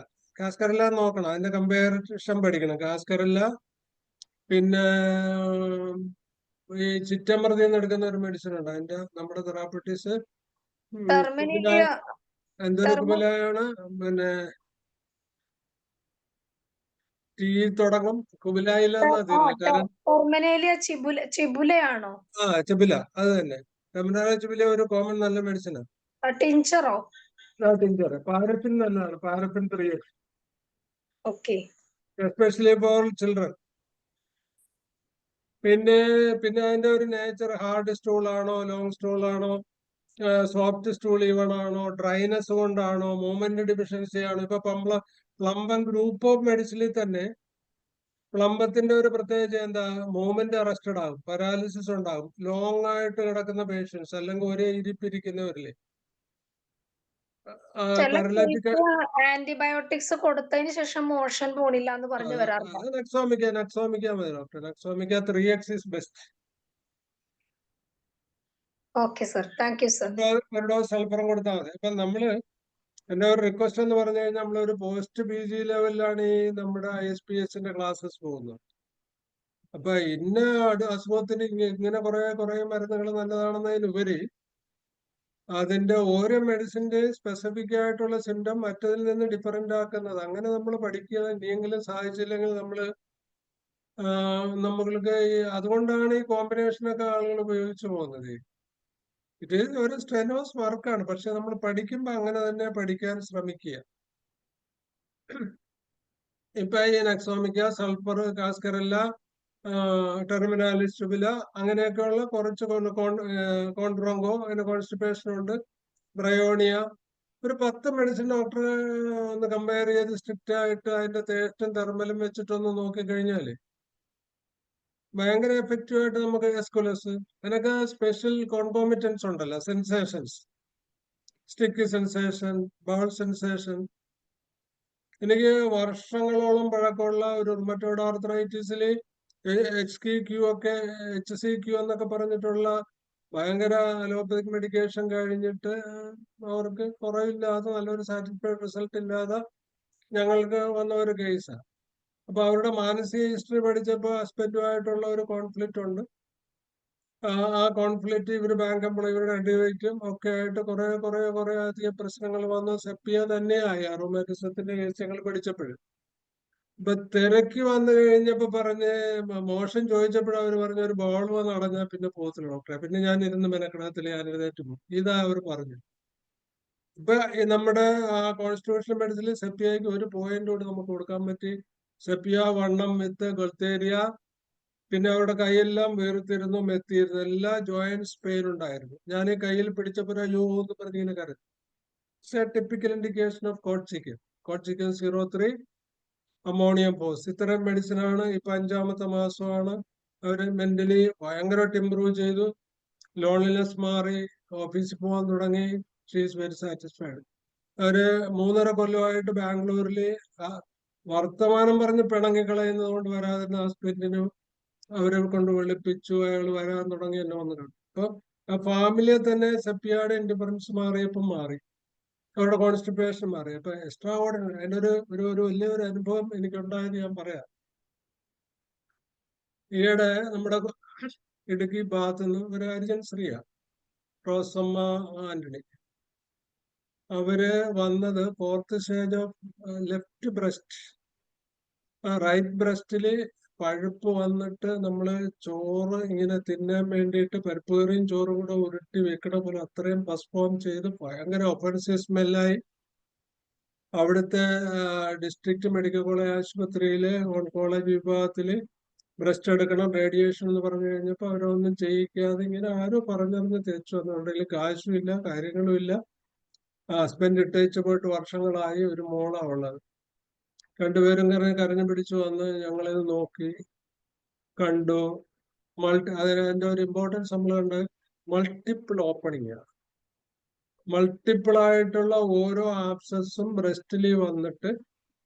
നോക്കണം. അതിന്റെ കമ്പാരിഷൻ പഠിക്കണം. കാസ്കരല്ല, പിന്നെ ഈ ചിറ്റമൃതിയിൽ നിന്ന് എടുക്കുന്ന ഒരു മെഡിസിൻ ഉണ്ട്. അതിന്റെ നമ്മുടെ തെറാപ്പറ്റീസ് എന്തൊരു കുബിലയാണ്, പിന്നെ ടീ തുടങ്ങും, കുബിലായില്ലെന്നാ
ചിബുലയാണോ?
ചിബില, അത് തന്നെ. ചിബില ഒരു കോമൺ നല്ല മെഡിസിനാണ്.
ടിഞ്ചറോ?
പാരഫിൻ നല്ലതാണ്. Paraffin 3x,
okay,
especially for children. പിന്നെ അതിന്റെ ഒരു നേച്ചർ, ഹാർഡ് സ്റ്റൂൾ ആണോ, ലോങ് സ്റ്റൂൾ ആണോ, സോഫ്റ്റ് സ്റ്റൂൾ ഈവൺ ആണോ, ഡ്രൈനെസ് കൊണ്ടാണോ, മൂവ്മെന്റ് ഡിഫിഷ്യൻസി ആണോ? ഇപ്പൊ പ്ലംബം ഗ്രൂപ്പ് ഓഫ് മെഡിസിനിൽ തന്നെ പ്ലംബത്തിന്റെ ഒരു പ്രത്യേകത എന്താ? മൂവ്മെന്റ് അറസ്റ്റഡ് ആകും, പാരാലിസിസ് ഉണ്ടാകും, ലോങ് ആയിട്ട് കിടക്കുന്ന പേഷ്യൻസ്, അല്ലെങ്കിൽ ഒരേ ഇരിപ്പിരിക്കുന്നവരില്ലേ.
ആന്റിബയോട്ടിക്സ് കൊടുത്തതിന് ശേഷം മോഷൻ പോണില്ല എന്ന് പറഞ്ഞു വരാറുണ്ട്.
നക്സോമിക്ക മതി doctor. നക്സോമിക്ക 3x is best.
Okay sir, thank you sir.
ഒരു ഡോസ് സൾഫറും കൊടുത്താൽ മതി. അപ്പൊ നമ്മള് എന്റെ ഒരു റിക്വസ്റ്റ് എന്ന് പറഞ്ഞു കഴിഞ്ഞാൽ, നമ്മളൊരു പോസ്റ്റ് PG ലെവലിലാണ് ഈ നമ്മുടെ ISPSന്റെ ക്ലാസ്സസ് പോകുന്നത്. അപ്പൊ ഇന്ന അസുഖത്തിന് ഇങ്ങനെ കുറെ മരുന്നുകൾ നല്ലതാണെന്നതിനുപരി അതിന്റെ ഓരോ മെഡിസിന്റെ സ്പെസിഫിക് ആയിട്ടുള്ള സിംറ്റം മറ്റതിൽ നിന്ന് ഡിഫറെന്റ് ആക്കുന്നത്, അങ്ങനെ നമ്മൾ പഠിക്കുക. ഇനിയെങ്കിലും സാധിച്ചില്ലെങ്കിൽ നമ്മൾക്ക് അതുകൊണ്ടാണ് ഈ കോമ്പിനേഷനൊക്കെ ആളുകൾ ഉപയോഗിച്ചു പോകുന്നത്. ഇത് ഒരു സ്ട്രെനോസ് വർക്കാണ്. പക്ഷെ നമ്മൾ പഠിക്കുമ്പോൾ അങ്ങനെ തന്നെ പഠിക്കാൻ ശ്രമിക്കുക. ഇപ്പൊ ഈ നക്സോമിക്ക, സൾഫർ, കാസ്കരല്ല, ടെർമിനാലിസ് ട്യൂബുല, അങ്ങനെയൊക്കെയുള്ള കുറച്ച് കോൺട്രോങ്കോ, അങ്ങനെ കോൺസ്റ്റിപ്പേഷൻ ഉണ്ട്, ബ്രയോണിയ, ഒരു 10 മെഡിസിൻ ഡോക്ടർ ഒന്ന് കമ്പയർ ചെയ്ത് സ്ട്രിക്റ്റ് ആയിട്ട് അതിന്റെ ടേസ്റ്റും തെർമലും വെച്ചിട്ടൊന്ന് നോക്കിക്കഴിഞ്ഞാല് ഭയങ്കര എഫക്റ്റീവ് ആയിട്ട് നമുക്ക് എസ്കുലസ് അതിനൊക്കെ സ്പെഷ്യൽ കോൺകോമിറ്റൻസ് ഉണ്ടല്ലോ, sensations, sticky sensation, bowl sensation. എനിക്ക് വർഷങ്ങളോളം പഴക്കമുള്ള ഒരു റുമറ്റോയ്ഡ് ആർത്രൈറ്റിസിൽ HCQ എന്നൊക്കെ പറഞ്ഞിട്ടുള്ള ഭയങ്കര അലോപ്പതിക് മെഡിക്കേഷൻ കഴിഞ്ഞിട്ട് അവർക്ക് കുറവില്ലാതെ നല്ലൊരു സാറ്റിസ്ഫൈഡ് റിസൾട്ട് ഇല്ലാതെ ഞങ്ങൾക്ക് വന്ന ഒരു കേസാണ്. അപ്പൊ അവരുടെ മാനസിക ഹിസ്റ്ററി പഠിച്ചപ്പോൾ ഹസ്ബൻഡുമായിട്ടുള്ള ഒരു കോൺഫ്ലിക്റ്റ് ഉണ്ട്. ആ കോൺഫ്ലിക്റ്റ് ഇവര് ബാങ്ക് എംപ്ലോയി, ഇവരുടെ അടിവയ്ക്കും ഒക്കെ ആയിട്ട് കുറെ അധികം പ്രശ്നങ്ങൾ വന്ന് സെപ്പിയ തന്നെയായി റൊമാറ്റിസത്തിന്റെ കേസ് ഞങ്ങൾ പഠിച്ചപ്പോഴും. ഇപ്പൊ തിരക്ക് വന്നു കഴിഞ്ഞപ്പോ പറഞ്ഞ് മോശം ചോദിച്ചപ്പോഴും അവർ പറഞ്ഞ ഒരു ബോൾ വന്ന് അടഞ്ഞാൽ പിന്നെ പോകത്തില്ല ഡോക്ടറെ, പിന്നെ ഞാൻ ഇരുന്ന് മെനക്കിടത്തില്ല, ഞാൻ എഴുന്നേറ്റ് പോകും. ഇതാ അവർ പറഞ്ഞു. ഇപ്പൊ നമ്മുടെ കോൺസ്റ്റിറ്റ്യൂഷണൽ മെഡിസിനിൽ സെപ്പിയക്ക് ഒരു പോയിന്റ് കൂടി നമുക്ക് കൊടുക്കാൻ പറ്റി. സെപ്പിയ വണ്ണം വിത്ത് ഗൾത്തേരിയ, പിന്നെ അവരുടെ കൈയെല്ലാം വീർത്തിരുന്നു, മെത്തിയിരുന്നു, എല്ലാ ജോയിന്റ്സ് പെയിൻ ഉണ്ടായിരുന്നു. ഞാൻ ഈ കയ്യിൽ പിടിച്ചപ്പോൾ അയ്യോ എന്ന് പറഞ്ഞിങ്ങനെ കരുതി. ടിപ്പിക്കൽ ഇൻഡിക്കേഷൻ ഓഫ് കോഡ്സിക്കൻ 03 അമോണിയം ഫോസ്. ഇത്തരം മെഡിസിൻ ആണ്. ഇപ്പൊ 5ാമത്തെ മാസമാണ്. അവര് മെന്റലി ഭയങ്കരമായിട്ട് ഇമ്പ്രൂവ് ചെയ്തു, ലോൺലിനെസ് മാറി, ഓഫീസിൽ പോകാൻ തുടങ്ങി. She is very satisfied. അവര് 3.5 കൊല്ലമായിട്ട് ബാംഗ്ലൂരില് വർത്തമാനം പറഞ്ഞ് പിണങ്ങിക്കളയുന്നത് കൊണ്ട് വരാതിരുന്ന ഹസ്ബൻഡിനും അവരെ കൊണ്ട് വിളിപ്പിച്ചു, അയാൾ വരാൻ തുടങ്ങി, എന്നെ വന്ന് കണ്ടു. അപ്പൊ ആ ഫാമിലിയെ തന്നെ സെപ്പിയയുടെ ഇൻഡിഫറൻസ് മാറിയപ്പം മാറി, അവരുടെ കോൺസ്റ്റിപ്പേഷൻ മാറി. അപ്പൊ എക്സ്ട്രാ ഓർഡിനറി അതിന്റെ ഒരു വലിയൊരു അനുഭവം എനിക്കുണ്ടായെന്ന് ഞാൻ പറയാം. ഈയിടെ നമ്മുടെ ഇടുക്കി ഭാഗത്ത് നിന്ന് ഒരു ഹരിജൻ സ്ത്രീയാ, റോസമ്മ ആന്റണി. അവര് വന്നത് 4th stage of left breast, right ബ്രസ്റ്റില് പഴുപ്പ് വന്നിട്ട് നമ്മള് ചോറ് ഇങ്ങനെ തിന്നാൻ വേണ്ടിയിട്ട് പരിപ്പ് കറിയും ചോറും കൂടെ ഉരുട്ടി വെക്കണ പോലെ അത്രയും പസ്പോം ചെയ്ത് ഭയങ്കര ഒഫൻസീവ് സ്മെല്ലായി. അവിടുത്തെ ഡിസ്ട്രിക്ട് മെഡിക്കൽ കോളേജ് ആശുപത്രിയിലെ ഓൺകോളജി വിഭാഗത്തില് ബ്രസ്റ്റ് എടുക്കണം, റേഡിയേഷൻ എന്ന് പറഞ്ഞു കഴിഞ്ഞപ്പോൾ അവരൊന്നും ചെയ്യിക്കാതെ ഇങ്ങനെ ആരോ പറഞ്ഞറിഞ്ഞ് തേച്ചു വന്നുണ്ടെങ്കിൽ കാശും ഇല്ല, കാര്യങ്ങളും ഇല്ല. ഹസ്ബൻഡ് ഇട്ടേച്ച് പോയിട്ട് വർഷങ്ങളായി. ഒരു മോളാ ഉള്ളത്. രണ്ടുപേരും കരഞ്ഞു പിടിച്ചു വന്ന് ഞങ്ങളിത് നോക്കി കണ്ടു. അതിന്റെ ഒരു ഇമ്പോർട്ടൻസ് നമ്മൾ കണ്ട് മൾട്ടിപ്പിൾ ഓപ്പണിംഗ് ആണ്. മൾട്ടിപ്പിൾ ആയിട്ടുള്ള ഓരോ ആബ്സസും ബ്രസ്റ്റിൽ വന്നിട്ട്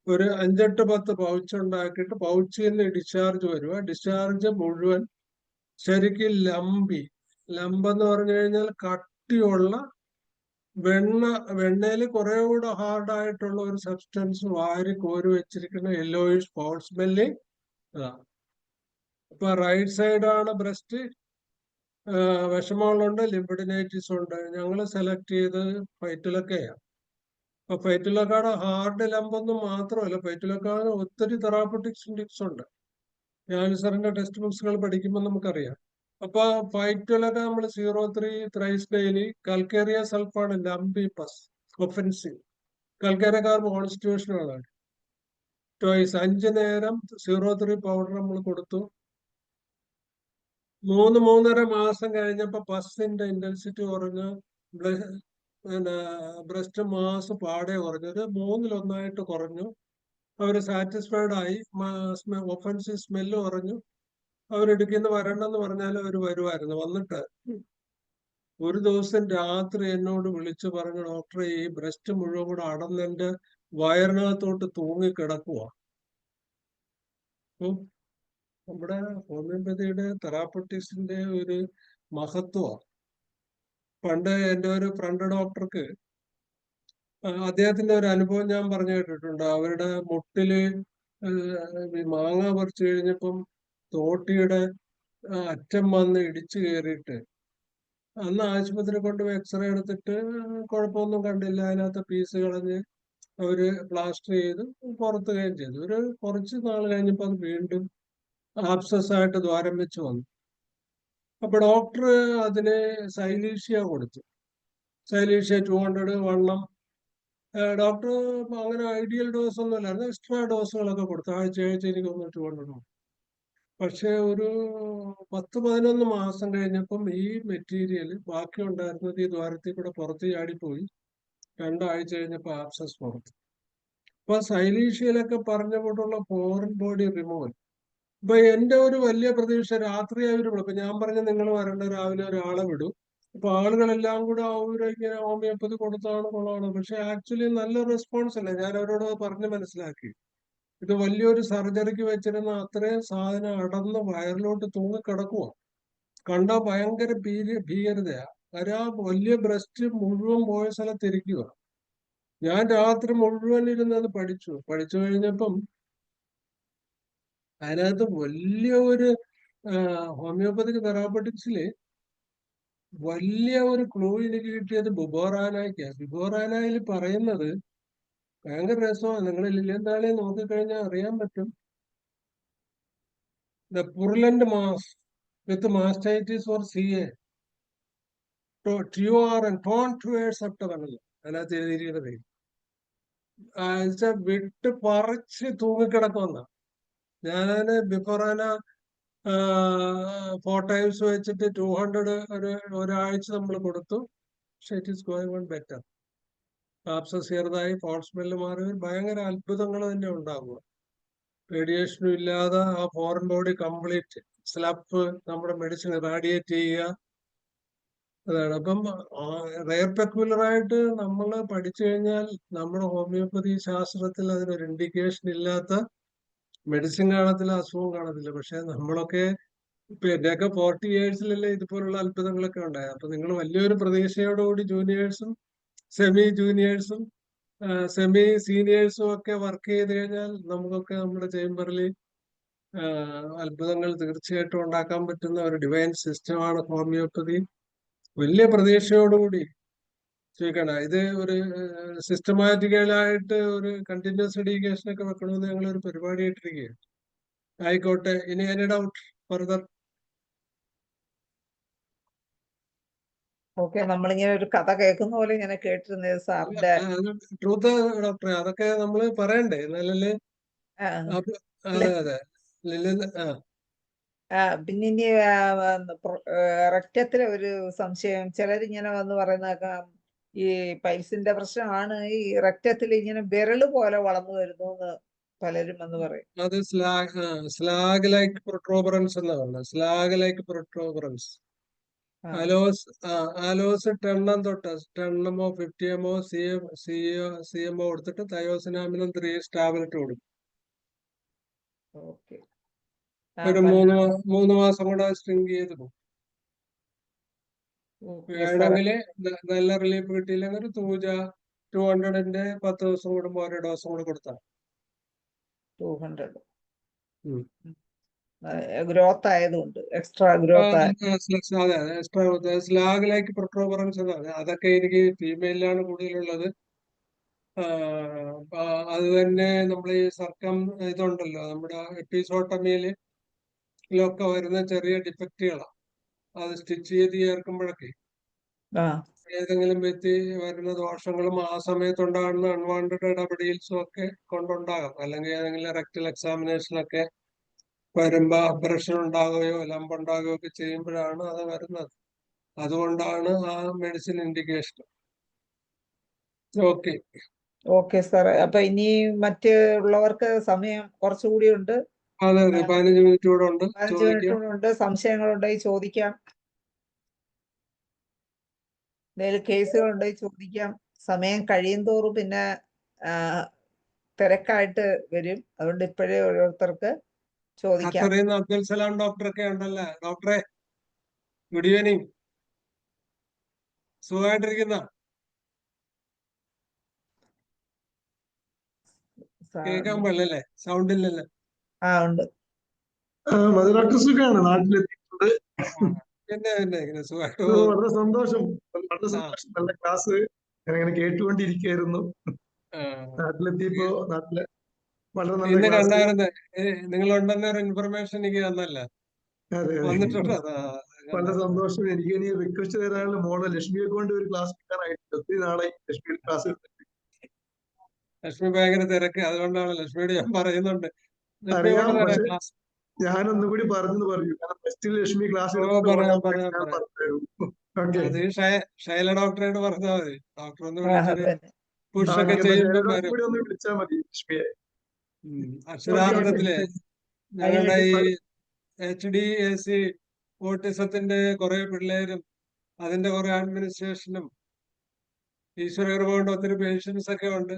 ഒരു 5-8-10 പൗച്ച് ഉണ്ടാക്കിയിട്ട് പൗച്ചിൽ നിന്ന് ഡിസ്ചാർജ് വരുക. ഡിസ്ചാർജ് മുഴുവൻ ശരിക്കും ലംബെന്ന് പറഞ്ഞു കഴിഞ്ഞാൽ കട്ടിയുള്ള വെണ്ണയിൽ കുറെ കൂടെ ഹാർഡായിട്ടുള്ള ഒരു സബ്സ്റ്റൻസ് വാരി കോരി വെച്ചിരിക്കുന്ന യെല്ലോയിഷ് ഫൗൾ സ്മെല്ല്. ഇപ്പൊ റൈറ്റ് സൈഡാണ് ബ്രസ്റ്റ്. വിഷമങ്ങളുണ്ട്, ലിംബഡിനൈറ്റിസ് ഉണ്ട്. ഞങ്ങൾ സെലക്ട് ചെയ്ത് ഫൈറ്റിലൊക്കെയാണ്. അപ്പൊ ഫൈറ്റിലൊക്കെയാണ് ഹാർഡ് ലംബൊന്നും മാത്രമല്ല, ഫൈറ്റിലൊക്കെയാണ് ഒത്തിരി തെറാപ്പറ്റിക്സ് ഇൻഡിക്സ് ഉണ്ട്. ക്യാൻസറിന്റെ ടെക്സ്റ്റ് ബുക്സുകൾ പഠിക്കുമ്പോൾ നമുക്കറിയാം. അപ്പൊ ഫൈറ്റിലൊക്കെ നമ്മൾ 03 ത്രൈസ് ഡെയിലി, കൽക്കേറിയ സൾഫാണ് ലംബിപസ് ഒഫൻസീവ്. കൽക്കേറിയ കോൺസ്റ്റിറ്റ്യൂഷനാണ്. ട്വൈസ് 5 നേരം 03 പൗഡർ നമ്മൾ കൊടുത്തു. 3-3.5 മാസം കഴിഞ്ഞപ്പോ പസിന്റെ ഇന്റൻസിറ്റി കുറഞ്ഞു, പിന്നെ ബ്രസ്റ്റ് മാസ് പാടെ കുറഞ്ഞു, ഒരു 1/3 കുറഞ്ഞു. അവര് സാറ്റിസ്ഫൈഡ് ആയി. ഒഫൻസീവ് സ്മെല്ല് കുറഞ്ഞു. അവരിടുക്കിന്ന് വരണ്ടെന്ന് പറഞ്ഞാലും അവർ വരുമായിരുന്നു. വന്നിട്ട് ഒരു ദിവസം രാത്രി എന്നോട് വിളിച്ചു പറഞ്ഞു, ഡോക്ടറെ ഈ ബ്രസ്റ്റ് മുഴുവൻ കൂടെ അടന്നെന്റെ വയറിനകത്തോട്ട് തൂങ്ങിക്കിടക്കുക. അപ്പം നമ്മുടെ ഹോമിയോപ്പതിയുടെ തെറാപ്പറ്റിക്സിന്റെ ഒരു മഹത്വമാണ്. പണ്ട് എൻ്റെ ഒരു ഫ്രണ്ട് ഡോക്ടർക്ക് അദ്ദേഹത്തിന്റെ ഒരു അനുഭവം ഞാൻ പറഞ്ഞു കേട്ടിട്ടുണ്ട്. അവരുടെ മുട്ടില് മാങ്ങ പറിച്ചു കഴിഞ്ഞപ്പം തോട്ടിയുടെ അറ്റം വന്ന് ഇടിച്ചു കയറിയിട്ട് അന്ന് ആശുപത്രി കൊണ്ടുപോയി എക്സ്റേ എടുത്തിട്ട് കുഴപ്പമൊന്നും കണ്ടില്ല. അതിനകത്ത് പീസ് കളഞ്ഞ് അവര് പ്ലാസ്റ്റർ ചെയ്ത് പുറത്തുകയും ചെയ്തു. ഒരു കുറച്ച് നാൾ കഴിഞ്ഞപ്പോൾ അത് വീണ്ടും ആബ്സസ് ആയിട്ട് ദ്വാരം വെച്ച് വന്നു. അപ്പൊ ഡോക്ടർ അതിന് സൈലീഷ്യ കൊടുത്തു. സൈലീഷ്യ 200 വണ്ണം. ഡോക്ടർ അങ്ങനെ ഐഡിയൽ ഡോസ് ഒന്നും അല്ലായിരുന്നു, എക്സ്ട്രാ ഡോസുകളൊക്കെ കൊടുത്തു. ആഴ്ച എനിക്ക് 200. പക്ഷെ ഒരു 10-11 മാസം കഴിഞ്ഞപ്പം ഈ മെറ്റീരിയൽ ബാക്കി ഉണ്ടായിരുന്നത് ഈ ദ്വാരത്തിൽ കൂടെ പുറത്ത് ചാടിപ്പോയി. 2 ആഴ്ച കഴിഞ്ഞപ്പോ ആബ്സസ് പുറത്ത്. അപ്പൊ സൈലീഷ്യയിലൊക്കെ പറഞ്ഞ പോലുള്ള ഫോറിൻ ബോഡി റിമൂവൽ. ഇപ്പൊ എന്റെ ഒരു വലിയ പ്രതീക്ഷ രാത്രി അവര് വിടും. ഇപ്പൊ ഞാൻ പറഞ്ഞ നിങ്ങൾ വരേണ്ട രാവിലെ ഒരാളെ വിടും. അപ്പൊ ആളുകളെല്ലാം കൂടെ ഇങ്ങനെ ഹോമിയോപ്പതി കൊടുത്താണ് കൊള്ളാണ്. പക്ഷെ ആക്ച്വലി നല്ല റെസ്പോൺസ് അല്ല. ഞാൻ അവരോട് പറഞ്ഞ് മനസ്സിലാക്കി. ഇത് വലിയൊരു സർജറിക്ക് വെച്ചിരുന്ന അത്രയും സാധനം അടന്ന് വയറിലോട്ട് തൂങ്ങിക്കിടക്കുക. കണ്ട ഭയങ്കര ഭീകരതയാ. വലിയ ബ്രസ്റ്റ് മുഴുവൻ പോയ സ്ഥലത്തിരിക്കുക. ഞാൻ രാത്രി മുഴുവൻ ഇരുന്നത് പഠിച്ചു കഴിഞ്ഞപ്പം അതിനകത്ത് വലിയ ഒരു ഹോമിയോപ്പതിക് തെറാപ്പറ്റിക്സില് വലിയ ഒരു ക്ലൂ എനിക്ക് കിട്ടിയത് ബുബോറാനായ്ക്കാ. ബുബോറാനായിൽ പറയുന്നത് ഭയങ്കര രസമാണ്. നിങ്ങൾ ലില്ലിയൻ താളിയെ നോക്കിക്കഴിഞ്ഞാൽ അറിയാൻ പറ്റും. The purulent mass with mastitis for CA TORN torn towards septum അതിനകത്ത് എഴുതിയിരിക്കുന്നത് വിട്ട് പറിച്ച് തൂങ്ങിക്കിടക്കുന്ന. ഞാനതിന് ബിഫോറാന 4 times വെച്ചിട്ട് 200 ഒരാഴ്ച നമ്മൾ കൊടുത്തു. പക്ഷെ it is going on better. Abscess ചെറുതായി, ഫോൾസ് സ്മെല്ല് മാറി, ഭയങ്കര അത്ഭുതങ്ങൾ തന്നെ ഉണ്ടാകുക. റേഡിയേഷനും ഇല്ലാതെ ആ ഫോറിൻ ബോഡി കംപ്ലീറ്റ് സ്ലപ്പ് നമ്മുടെ മെഡിസിൻ റാഡിയേറ്റ് ചെയ്യുക. അതാണ്. അപ്പം റെയർ പെക്യുലറായിട്ട് നമ്മൾ പഠിച്ചു കഴിഞ്ഞാൽ നമ്മുടെ ഹോമിയോപ്പതി ശാസ്ത്രത്തിൽ അതിനൊരു ഇൻഡിക്കേഷൻ ഇല്ലാത്ത മെഡിസിൻ കാണത്തില്ല, അസുഖം കാണത്തില്ല. പക്ഷെ നമ്മളൊക്കെ ഇപ്പൊ എന്റെയൊക്കെ 40 yearsലല്ലേ ഇതുപോലുള്ള അത്ഭുതങ്ങളൊക്കെ ഉണ്ടായത്. അപ്പൊ നിങ്ങൾ വലിയൊരു പ്രതീക്ഷയോടുകൂടി ജൂനിയേഴ്സും സെമി ജൂനിയേഴ്സും സെമി സീനിയേഴ്സും ഒക്കെ വർക്ക് ചെയ്ത് കഴിഞ്ഞാൽ നമുക്കൊക്കെ നമ്മുടെ ചേംബറിൽ അത്ഭുതങ്ങൾ തീർച്ചയായിട്ടും ഉണ്ടാക്കാൻ പറ്റുന്ന ഒരു ഡിവൈൻ സിസ്റ്റമാണ് ഹോമിയോപ്പതി. വലിയ പ്രതീക്ഷയോടുകൂടി ചോദിക്കണം. ഇത് ഒരു സിസ്റ്റമാറ്റിക്കലായിട്ട് ഒരു കണ്ടിന്യൂസ് എഡ്യൂക്കേഷൻ ഒക്കെ വെക്കണമെന്ന് ഞങ്ങൾ ഒരു പരിപാടി ഇട്ടിരിക്കുകയാണ്. ആയിക്കോട്ടെ. ഇനി എനി ഡൗട്ട് ഫർദർ?
ഓക്കെ, നമ്മളിങ്ങനെ ഒരു കഥ കേൾക്കുന്ന പോലെ ഇങ്ങനെ കേട്ടിരുന്നത് സാറിന്റെ.
ട്രൂത്ത് ഡോക്ടറെ, അതൊക്കെ നമ്മൾ പറയണ്ടേ എന്നാലല്ലേ.
ആ,
അതെ അതെ.
പിന്നെ ഇനി റെക്റ്റത്തിലെ ഒരു സംശയം. ചിലരിങ്ങനെ വന്ന് പറയുന്നേക്കാം ഈ പൈൽസിന്റെ പ്രശ്നമാണ് ഈ റെക്റ്റത്തിൽ ഇങ്ങനെ വിരല് പോലെ വളർന്നു വരുന്നു എന്ന് പലരും വന്ന് പറയും.
അത് സ്ലാഗ് ലൈക്ക് പ്രൊട്രോബറൻസ് എന്നാ പറഞ്ഞത്. Slag like പ്രൊട്രോബറൻസ്. ആലോസ് 10 തൊട്ട് 10 50 CMO കൊടുത്തിട്ട് തയോസിനാമിനും 3 ടാബ്ലറ്റ് കൊടുക്കും.
ഓക്കെ,
ഒരു 3 മാസം കൂടെ സ്ട്രിങ് ചെയ്ത് പോകും. വേണമെങ്കിൽ നല്ല റിലീഫ് കിട്ടിയില്ലെങ്കിൽ ഒരു 200ന്റെ 10 ദിവസം കൂടുമ്പോൾ ഓരോ ഡോസും കൂടെ കൊടുത്താൽ
200 ഗ്രോത്ത് ആയതുകൊണ്ട് എക്സ്ട്രാ ഗ്രോത്ത്.
അതെ, സ്ലാഗ് ലൈക്ക് പ്രൊട്രോബറൻസ് എന്നാണ്. അതൊക്കെ എനിക്ക് ഫീമെയിലാണ് കൂടുതലുള്ളത്. അത് തന്നെ നമ്മൾ ഈ ഇതുണ്ടല്ലോ നമ്മുടെ എപ്പിസോട്ടമിയിലൊക്കെ വരുന്ന ചെറിയ ഡിഫക്റ്റുകളാണ്. അത് സ്റ്റിച്ച് ചെയ്ത് ചേർക്കുമ്പോഴൊക്കെ ഏതെങ്കിലും വ്യക്തി വരുന്ന ദോഷങ്ങളും ആ സമയത്തുണ്ടാകുന്ന അൺവാണ്ടഡ് ഇടപെടൽസും ഒക്കെ കൊണ്ടുണ്ടാകാം. അല്ലെങ്കിൽ ഏതെങ്കിലും റെക്ടൽ എക്സാമിനേഷനൊക്കെ വരുമ്പോ അബ്രഷൻ ഉണ്ടാകുകയോ ലംബ് ഉണ്ടാകുകയോ ഒക്കെ ചെയ്യുമ്പോഴാണ് അത് വരുന്നത്. അതുകൊണ്ടാണ് ആ മെഡിസിൻ ഇൻഡിക്കേഷൻ. ഓക്കെ
ഓക്കെ സാറേ. അപ്പൊ ഇനി മറ്റ് ഉള്ളവർക്ക് സമയം കുറച്ചുകൂടി ഉണ്ട്.
അതെ 15 മിനിറ്റ് കൂടെ ഉണ്ട്.
15 മിനിറ്റ് കൂടെ ഉണ്ട്. സംശയങ്ങളുണ്ടെങ്കിൽ ചോദിക്കാം. എന്തെങ്കിലും കേസുകളുണ്ടെങ്കിൽ ചോദിക്കാം. സമയം കഴിയും തോറും പിന്നെ തിരക്കായിട്ട് വരും. അതുകൊണ്ട് ഇപ്പോഴേ ഓരോരുത്തർക്ക് ചോദിക്കാം.
ഖത്തറിൽ അബ്ദുൽ സലാം ഡോക്ടറൊക്കെ ഉണ്ടല്ലോ. ഡോക്ടറെ ഗുഡ് ഈവനിങ്. സുഖമായിട്ടിരിക്കുന്ന? കേൾക്കാൻ പാടില്ലല്ലേ? സൗണ്ട് ഇല്ലല്ലേ?
ഉണ്ട്.
ഡോക്ടർ സുഖമാണ്. നാട്ടിലെത്തിയിട്ടുണ്ട്.
പിന്നെ സുഖമായിട്ട്
വളരെ സന്തോഷം. വളരെ സന്തോഷം. നല്ല ക്ലാസ് ഞാനിങ്ങനെ കേട്ടുകൊണ്ടിരിക്കുകയായിരുന്നു. നാട്ടിലെത്തിയപ്പോ നാട്ടില് വളരെ നല്ല
കണ്ടായിരുന്നു. നിങ്ങളുണ്ടെന്നൊരു ഇൻഫർമേഷൻ എനിക്ക് തന്നല്ല. വന്നിട്ടുണ്ട്.
വളരെ സന്തോഷം. എനിക്ക് ഇനി റിക്വസ്റ്റ് തരാനുള്ള മോളെ ലക്ഷ്മിയെ കൊണ്ട് ഒരു ക്ലാസ് എടുക്കാനായിട്ട് ഒത്തിരി നാളായി ലക്ഷ്മി ക്ലാസ് എടുത്തിട്ട്.
ലക്ഷ്മി ഭയങ്കര തിരക്ക്. അതുകൊണ്ടാണ് ലക്ഷ്മിയോട് ഞാൻ പറയുന്നുണ്ട്.
അറിയാം, പക്ഷെ ഞാനൊന്നും കൂടി പറഞ്ഞു കാരണം ഫസ്റ്റ് ലക്ഷ്മി ക്ലാസ്
പറയാം.
ഓക്കെ.
അത് ഷൈല ഡോക്ടറോട് പറഞ്ഞാൽ മതി. ഡോക്ടർ ഒന്ന്
ആ,
വിളിച്ചൊരു
പിന്നെ
പുഷൊക്കെ
ഓക്കെ,
ചെയ്യുമ്പം
ശൈലജ
വരും.
കൂടി ഒന്ന് വിളിച്ചാൽ മതി ലക്ഷ്മിയെ.
അക്ഷരാർത്ഥത്തില് ഞങ്ങളുടെ ഈ
അതിനുവേണ്ടി
HDAC ഓട്ടിസത്തിന്റെ കുറെ പിള്ളേരും അതിന്റെ കുറെ അഡ്മിനിസ്ട്രേഷനും ഈശ്വര കൃപ കൊണ്ട് ഒത്തിരി പേഷ്യൻസ് ഒക്കെ ഉണ്ട്.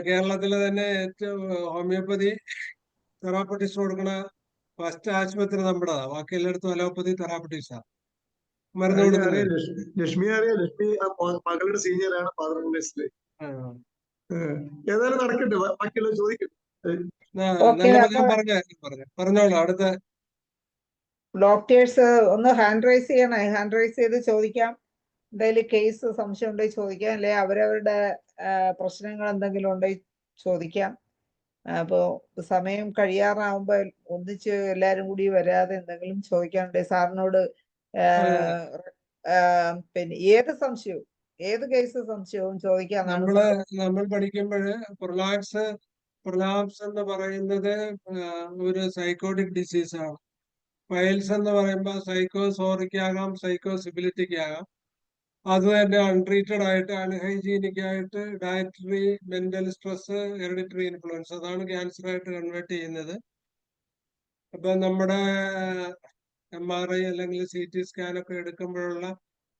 കേരളത്തിലെ തന്നെ ഏറ്റവും ഹോമിയോപ്പതി തെറാപ്പറ്റിസ്റ്റ് കൊടുക്കണ ഫസ്റ്റ് ആശുപത്രി നമ്മുടെതാ. ബാക്കി എല്ലായിടത്തും അലോപ്പതി തെറാപ്പറ്റീസാ മരുന്ന്
അറിയാം,
കൊടുക്കുന്നത്.
ലക്ഷ്മി അറിയാം. ലക്ഷ്മി ആ മകളുടെ സീനിയറാണ് ഫാദർ ലിസ്റ്റില്. ഏതായാലും നടക്കട്ടെ, ബാക്കിയുള്ളത് ചോദിക്കട്ടെ.
ഓക്കെ.
നല്ല
അപ്പൊ
പറഞ്ഞോളൂ. അടുത്ത
ഡോക്ടേഴ്സ് ഒന്ന് ഹാൻഡ് റൈസ് ചെയ്യണേ. ഹാൻഡ് റൈസ് ചെയ്ത് ചോദിക്കാം. എന്തെങ്കിലും കേസ് സംശയം ഉണ്ടെങ്കിൽ ചോദിക്കാം, അല്ലെ അവരവരുടെ പ്രശ്നങ്ങൾ എന്തെങ്കിലും ഉണ്ടെങ്കിൽ ചോദിക്കാം. അപ്പോ സമയം കഴിയാറാവുമ്പോ ഒന്നിച്ച് എല്ലാരും കൂടി വരാതെ എന്തെങ്കിലും ചോദിക്കാനുണ്ടെങ്കിൽ സാറിനോട് പിന്നെ ഏത് സംശയവും ഏത് കേസ് സംശയവും ചോദിക്കാന്നാണ്
നമ്മൾ പഠിക്കുമ്പോൾ പ്രൊലാപ്സ് എന്ന് പറയുന്നത് ഒരു സൈക്കോട്ടിക് ഡിസീസാണ്. പൈൽസ് എന്ന് പറയുമ്പോൾ സൈക്കോസോറിക് ആകാം, സൈക്കോസിബിലിറ്റിക് ആകാം. അത് തന്നെ അൺട്രീറ്റഡ് ആയിട്ട് അൺഹൈജീനിക് ആയിട്ട് dietary, mental stress, hereditary influence, അതാണ് ക്യാൻസർ ആയിട്ട് കൺവേർട്ട് ചെയ്യുന്നത്. അപ്പൊ നമ്മുടെ MRI അല്ലെങ്കിൽ CT സ്കാനൊക്കെ എടുക്കുമ്പോഴുള്ള